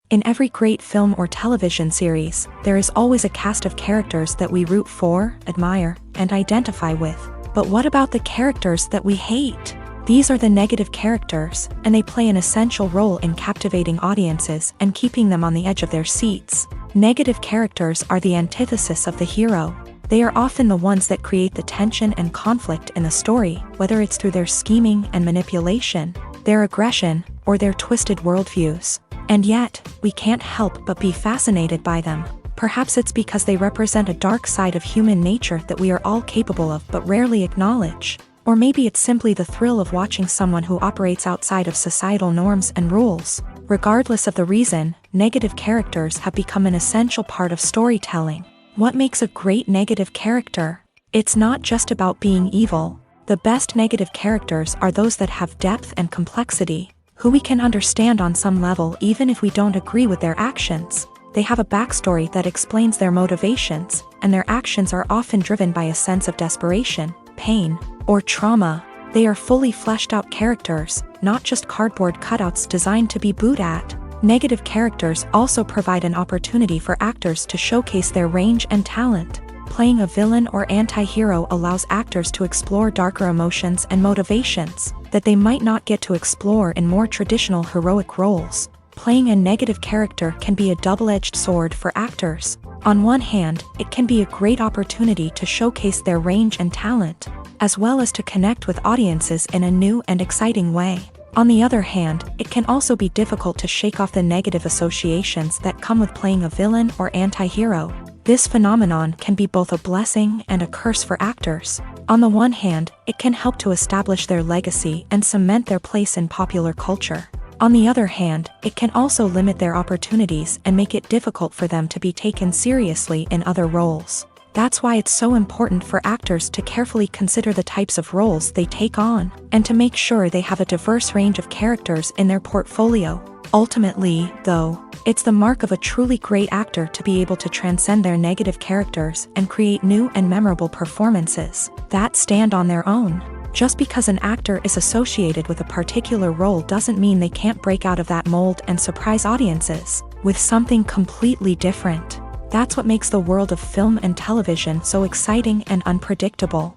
In every great film or television series, there is always a cast of characters that we root for, admire, and identify with. But what about the characters that we hate? These are the negative characters, and they play an essential role in captivating audiences and keeping them on the edge of their seats. Negative characters are the antithesis of the hero. They are often the ones that create the tension and conflict in the story, whether it's through their scheming and manipulation, their aggression, or their twisted worldviews. And yet, we can't help but be fascinated by them. Perhaps it's because they represent a dark side of human nature that we are all capable of but rarely acknowledge. Or maybe it's simply the thrill of watching someone who operates outside of societal norms and rules. Regardless of the reason, negative characters have become an essential part of storytelling. What makes a great negative character? It's not just about being evil. The best negative characters are those that have depth and complexity, who we can understand on some level even if we don't agree with their actions. They have a backstory that explains their motivations, and their actions are often driven by a sense of desperation, pain, or trauma. They are fully fleshed out characters, not just cardboard cutouts designed to be booed at. Negative characters also provide an opportunity for actors to showcase their range and talent. Playing a villain or anti-hero allows actors to explore darker emotions and motivations that they might not get to explore in more traditional heroic roles. Playing a negative character can be a double-edged sword for actors. On one hand, it can be a great opportunity to showcase their range and talent, as well as to connect with audiences in a new and exciting way. On the other hand, it can also be difficult to shake off the negative associations that come with playing a villain or anti-hero. This phenomenon can be both a blessing and a curse for actors. On the one hand, it can help to establish their legacy and cement their place in popular culture. On the other hand, it can also limit their opportunities and make it difficult for them to be taken seriously in other roles. That's why it's so important for actors to carefully consider the types of roles they take on, and to make sure they have a diverse range of characters in their portfolio. Ultimately, though, it's the mark of a truly great actor to be able to transcend their negative characters and create new and memorable performances that stand on their own. Just because an actor is associated with a particular role doesn't mean they can't break out of that mold and surprise audiences with something completely different. That's what makes the world of film and television so exciting and unpredictable.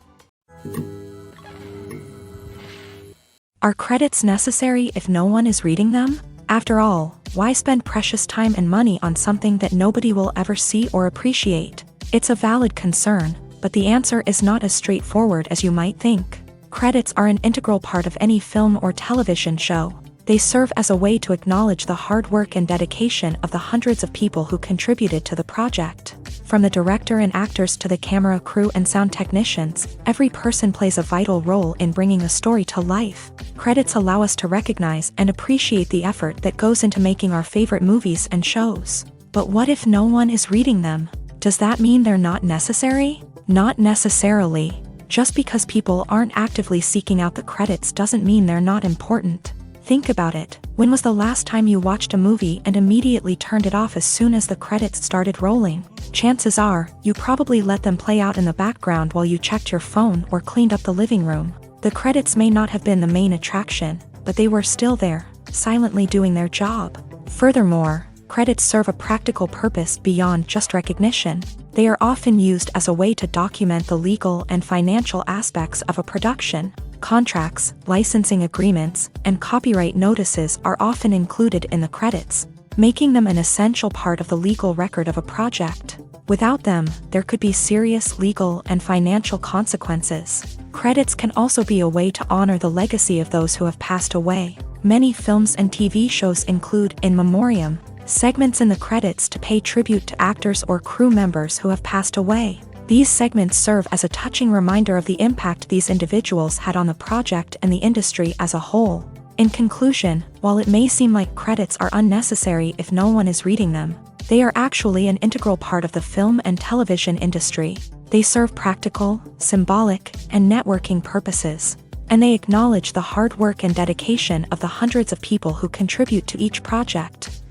Are credits necessary if no one is reading them? After all, why spend precious time and money on something that nobody will ever see or appreciate? It's a valid concern, but the answer is not as straightforward as you might think. Credits are an integral part of any film or television show. They serve as a way to acknowledge the hard work and dedication of the hundreds of people who contributed to the project. From the director and actors to the camera crew and sound technicians, every person plays a vital role in bringing a story to life. Credits allow us to recognize and appreciate the effort that goes into making our favorite movies and shows. But what if no one is reading them? Does that mean they're not necessary? Not necessarily. Just because people aren't actively seeking out the credits doesn't mean they're not important. Think about it. When was the last time you watched a movie and immediately turned it off as soon as the credits started rolling? Chances are, you probably let them play out in the background while you checked your phone or cleaned up the living room. The credits may not have been the main attraction, but they were still there, silently doing their job. Furthermore, credits serve a practical purpose beyond just recognition. They are often used as a way to document the legal and financial aspects of a production. Contracts, licensing agreements, and copyright notices are often included in the credits, making them an essential part of the legal record of a project. Without them, there could be serious legal and financial consequences. Credits can also be a way to honor the legacy of those who have passed away. Many films and TV shows include in memoriam segments in the credits to pay tribute to actors or crew members who have passed away. These segments serve as a touching reminder of the impact these individuals had on the project and the industry as a whole. In conclusion, while it may seem like credits are unnecessary if no one is reading them, they are actually an integral part of the film and television industry. They serve practical, symbolic, and networking purposes, and they acknowledge the hard work and dedication of the hundreds of people who contribute to each project.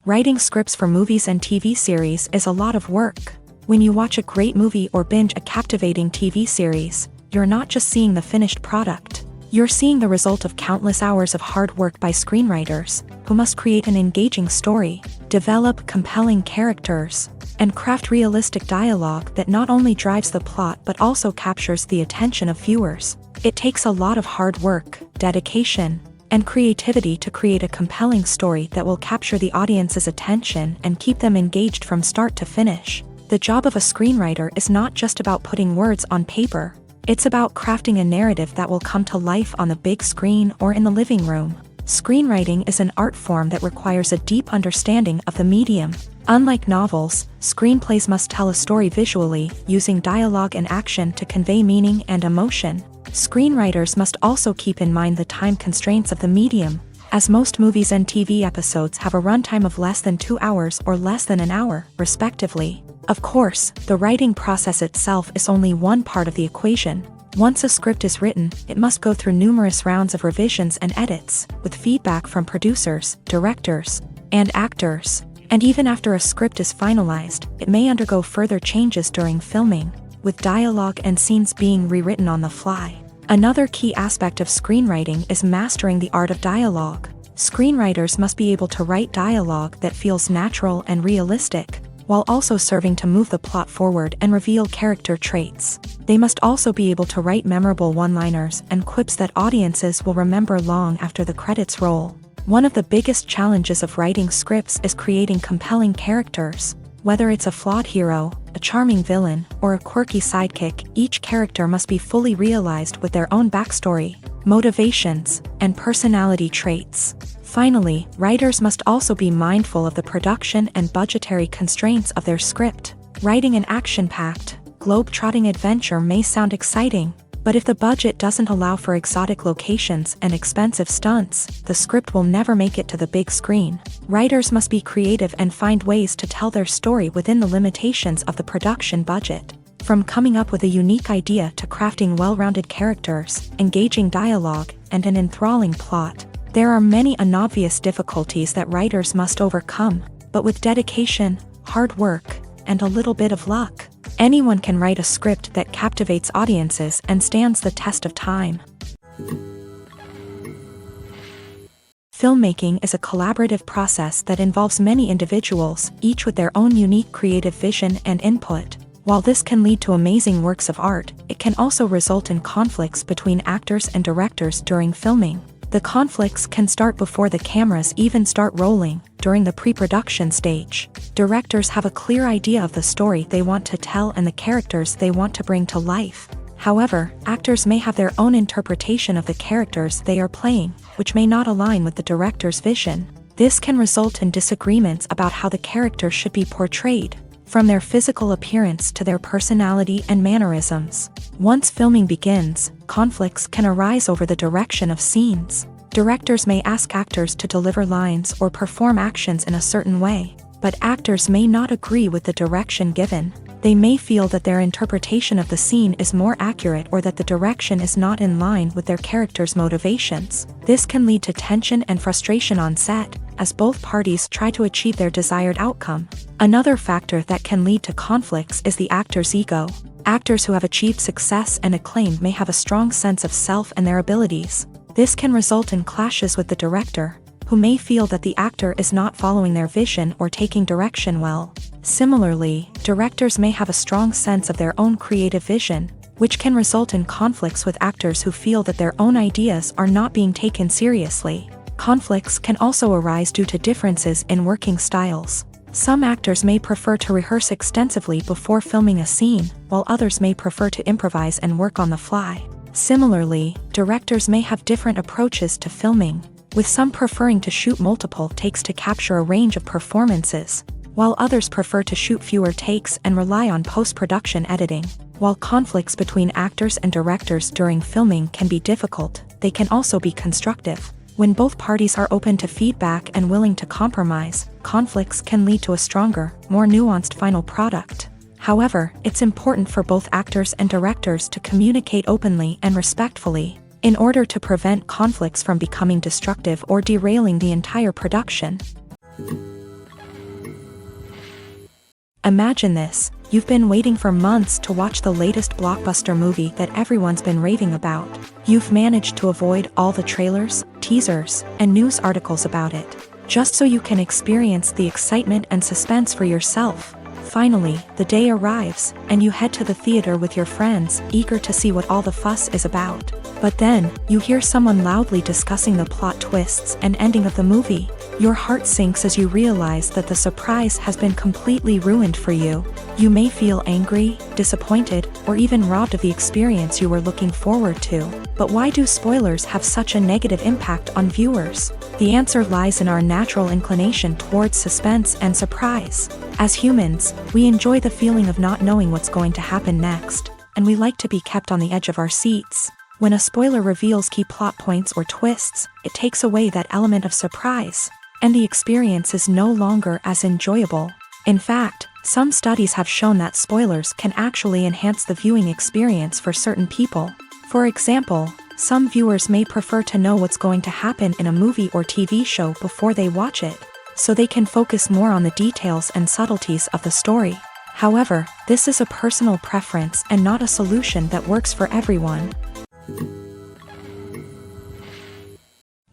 Writing scripts for movies and TV series is a lot of work. When you watch a great movie or binge a captivating TV series, you're not just seeing the finished product. You're seeing the result of countless hours of hard work by screenwriters, who must create an engaging story, develop compelling characters, and craft realistic dialogue that not only drives the plot but also captures the attention of viewers. It takes a lot of hard work, dedication, and creativity to create a compelling story that will capture the audience's attention and keep them engaged from start to finish. The job of a screenwriter is not just about putting words on paper. It's about crafting a narrative that will come to life on the big screen or in the living room. Screenwriting is an art form that requires a deep understanding of the medium. Unlike novels, screenplays must tell a story visually, using dialogue and action to convey meaning and emotion. Screenwriters must also keep in mind the time constraints of the medium, as most movies and TV episodes have a runtime of less than 2 hours or less than an hour, respectively. Of course, the writing process itself is only one part of the equation. Once a script is written, it must go through numerous rounds of revisions and edits, with feedback from producers, directors, and actors. And even after a script is finalized, it may undergo further changes during filming, with dialogue and scenes being rewritten on the fly. Another key aspect of screenwriting is mastering the art of dialogue. Screenwriters must be able to write dialogue that feels natural and realistic, while also serving to move the plot forward and reveal character traits. They must also be able to write memorable one-liners and quips that audiences will remember long after the credits roll. One of the biggest challenges of writing scripts is creating compelling characters. Whether it's a flawed hero, a charming villain, or a quirky sidekick, each character must be fully realized with their own backstory, motivations, and personality traits. Finally, writers must also be mindful of the production and budgetary constraints of their script. Writing an action-packed, globe-trotting adventure may sound exciting, but if the budget doesn't allow for exotic locations and expensive stunts, the script will never make it to the big screen. Writers must be creative and find ways to tell their story within the limitations of the production budget. From coming up with a unique idea to crafting well-rounded characters, engaging dialogue, and an enthralling plot, there are many unobvious difficulties that writers must overcome, but with dedication, hard work, and a little bit of luck, anyone can write a script that captivates audiences and stands the test of time. Filmmaking is a collaborative process that involves many individuals, each with their own unique creative vision and input. While this can lead to amazing works of art, it can also result in conflicts between actors and directors during filming. The conflicts can start before the cameras even start rolling, during the pre-production stage. Directors have a clear idea of the story they want to tell and the characters they want to bring to life. However, actors may have their own interpretation of the characters they are playing, which may not align with the director's vision. This can result in disagreements about how the character should be portrayed, from their physical appearance to their personality and mannerisms. Once filming begins, conflicts can arise over the direction of scenes. Directors may ask actors to deliver lines or perform actions in a certain way, but actors may not agree with the direction given. They may feel that their interpretation of the scene is more accurate or that the direction is not in line with their character's motivations. This can lead to tension and frustration on set, as both parties try to achieve their desired outcome. Another factor that can lead to conflicts is the actor's ego. Actors who have achieved success and acclaim may have a strong sense of self and their abilities. This can result in clashes with the director, who may feel that the actor is not following their vision or taking direction well. Similarly, directors may have a strong sense of their own creative vision, which can result in conflicts with actors who feel that their own ideas are not being taken seriously. Conflicts can also arise due to differences in working styles. Some actors may prefer to rehearse extensively before filming a scene, while others may prefer to improvise and work on the fly. Similarly, directors may have different approaches to filming, with some preferring to shoot multiple takes to capture a range of performances, while others prefer to shoot fewer takes and rely on post-production editing. While conflicts between actors and directors during filming can be difficult, they can also be constructive. When both parties are open to feedback and willing to compromise, conflicts can lead to a stronger, more nuanced final product. However, it's important for both actors and directors to communicate openly and respectfully, in order to prevent conflicts from becoming destructive or derailing the entire production. Imagine this: You've been waiting for months to watch the latest blockbuster movie that everyone's been raving about. You've managed to avoid all the trailers, teasers, and news articles about it, just so you can experience the excitement and suspense for yourself. Finally, the day arrives, and you head to the theater with your friends, eager to see what all the fuss is about. But then, you hear someone loudly discussing the plot twists and ending of the movie. Your heart sinks as you realize that the surprise has been completely ruined for you. You may feel angry, disappointed, or even robbed of the experience you were looking forward to. But why do spoilers have such a negative impact on viewers? The answer lies in our natural inclination towards suspense and surprise. As humans, we enjoy the feeling of not knowing what's going to happen next, and we like to be kept on the edge of our seats. When a spoiler reveals key plot points or twists, it takes away that element of surprise, and the experience is no longer as enjoyable. In fact, some studies have shown that spoilers can actually enhance the viewing experience for certain people. For example, some viewers may prefer to know what's going to happen in a movie or TV show before they watch it, so they can focus more on the details and subtleties of the story. However, this is a personal preference and not a solution that works for everyone.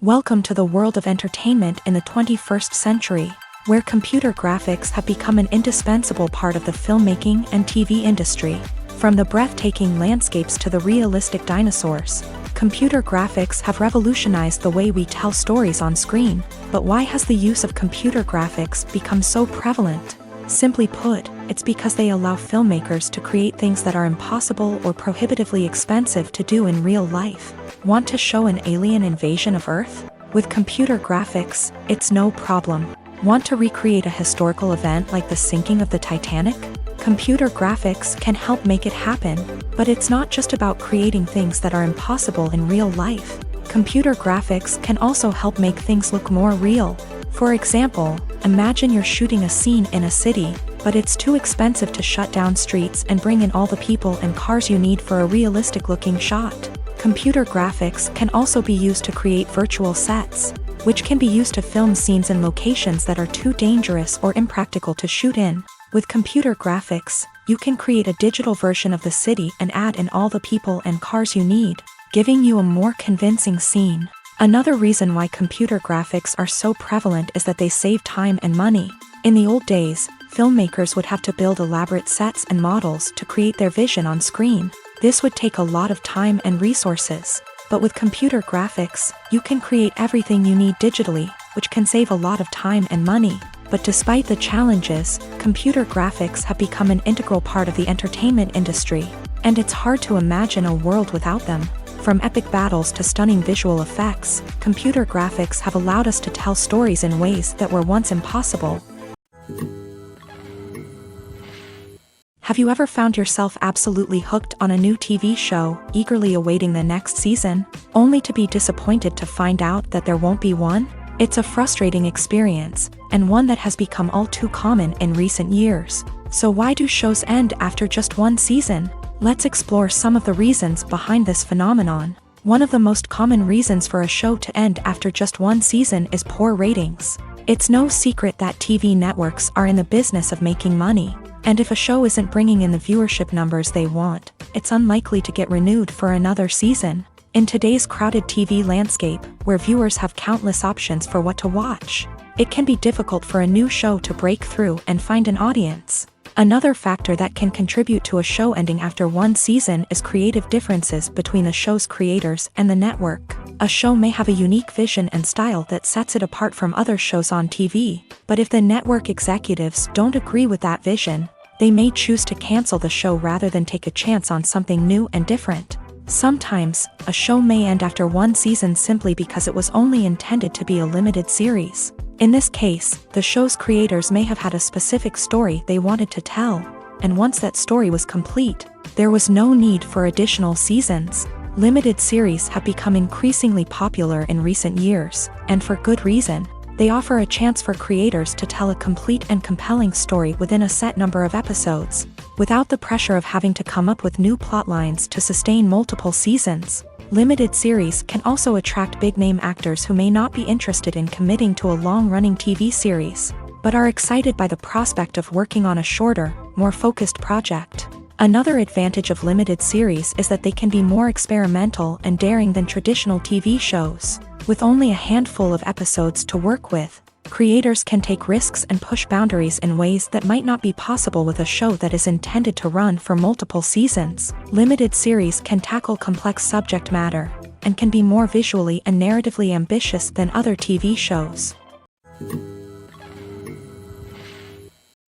Welcome to the world of entertainment in the 21st century, where computer graphics have become an indispensable part of the filmmaking and TV industry. From the breathtaking landscapes to the realistic dinosaurs, computer graphics have revolutionized the way we tell stories on screen. But why has the use of computer graphics become so prevalent? Simply put, it's because they allow filmmakers to create things that are impossible or prohibitively expensive to do in real life. Want to show an alien invasion of Earth? With computer graphics, it's no problem. Want to recreate a historical event like the sinking of the Titanic? Computer graphics can help make it happen, but it's not just about creating things that are impossible in real life. Computer graphics can also help make things look more real. For example, imagine you're shooting a scene in a city, but it's too expensive to shut down streets and bring in all the people and cars you need for a realistic-looking shot. Computer graphics can also be used to create virtual sets, which can be used to film scenes in locations that are too dangerous or impractical to shoot in. With computer graphics, you can create a digital version of the city and add in all the people and cars you need, giving you a more convincing scene. Another reason why computer graphics are so prevalent is that they save time and money. In the old days, filmmakers would have to build elaborate sets and models to create their vision on screen. This would take a lot of time and resources. But with computer graphics, you can create everything you need digitally, which can save a lot of time and money. But despite the challenges, computer graphics have become an integral part of the entertainment industry, and it's hard to imagine a world without them. From epic battles to stunning visual effects, computer graphics have allowed us to tell stories in ways that were once impossible. Have you ever found yourself absolutely hooked on a new TV show, eagerly awaiting the next season, only to be disappointed to find out that there won't be one? It's a frustrating experience, and one that has become all too common in recent years. So why do shows end after just one season? Let's explore some of the reasons behind this phenomenon. One of the most common reasons for a show to end after just one season is poor ratings. It's no secret that TV networks are in the business of making money, and if a show isn't bringing in the viewership numbers they want, it's unlikely to get renewed for another season. In today's crowded TV landscape, where viewers have countless options for what to watch, it can be difficult for a new show to break through and find an audience. Another factor that can contribute to a show ending after one season is creative differences between the show's creators and the network. A show may have a unique vision and style that sets it apart from other shows on TV, but if the network executives don't agree with that vision, they may choose to cancel the show rather than take a chance on something new and different. Sometimes, a show may end after one season simply because it was only intended to be a limited series. In this case, the show's creators may have had a specific story they wanted to tell, and once that story was complete, there was no need for additional seasons. Limited series have become increasingly popular in recent years, and for good reason. They offer a chance for creators to tell a complete and compelling story within a set number of episodes, without the pressure of having to come up with new plotlines to sustain multiple seasons. Limited series can also attract big-name actors who may not be interested in committing to a long-running TV series. but are excited by the prospect of working on a shorter, more focused project. Another advantage of limited series is that they can be more experimental and daring than traditional TV shows. With only a handful of episodes to work with, creators can take risks and push boundaries in ways that might not be possible with a show that is intended to run for multiple seasons. Limited series can tackle complex subject matter, and can be more visually and narratively ambitious than other TV shows.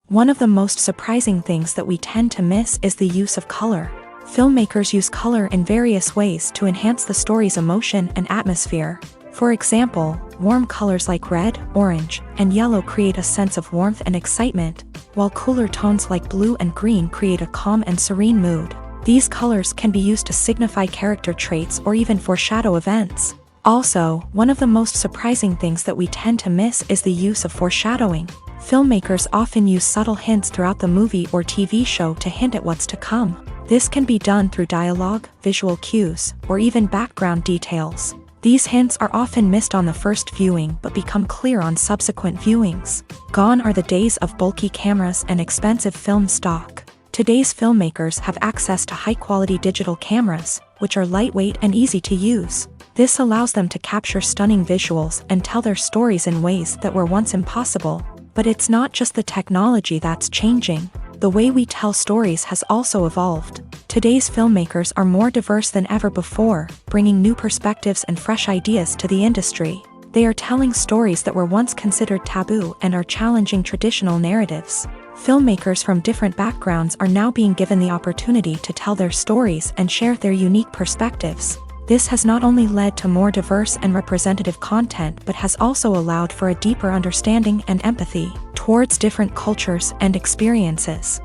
One of the most surprising things that we tend to miss is the use of color. Filmmakers use color in various ways to enhance the story's emotion and atmosphere. For example, warm colors like red, orange, and yellow create a sense of warmth and excitement, while cooler tones like blue and green create a calm and serene mood. These colors can be used to signify character traits or even foreshadow events. Also, one of the most surprising things that we tend to miss is the use of foreshadowing. Filmmakers often use subtle hints throughout the movie or TV show to hint at what's to come. This can be done through dialogue, visual cues, or even background details. These hints are often missed on the first viewing but become clear on subsequent viewings. Gone are the days of bulky cameras and expensive film stock. Today's filmmakers have access to high-quality digital cameras, which are lightweight and easy to use. This allows them to capture stunning visuals and tell their stories in ways that were once impossible. But it's not just the technology that's changing. The way we tell stories has also evolved. Today's filmmakers are more diverse than ever before, bringing new perspectives and fresh ideas to the industry. They are telling stories that were once considered taboo and are challenging traditional narratives. Filmmakers from different backgrounds are now being given the opportunity to tell their stories and share their unique perspectives. This has not only led to more diverse and representative content but has also allowed for a deeper understanding and empathy towards different cultures and experiences.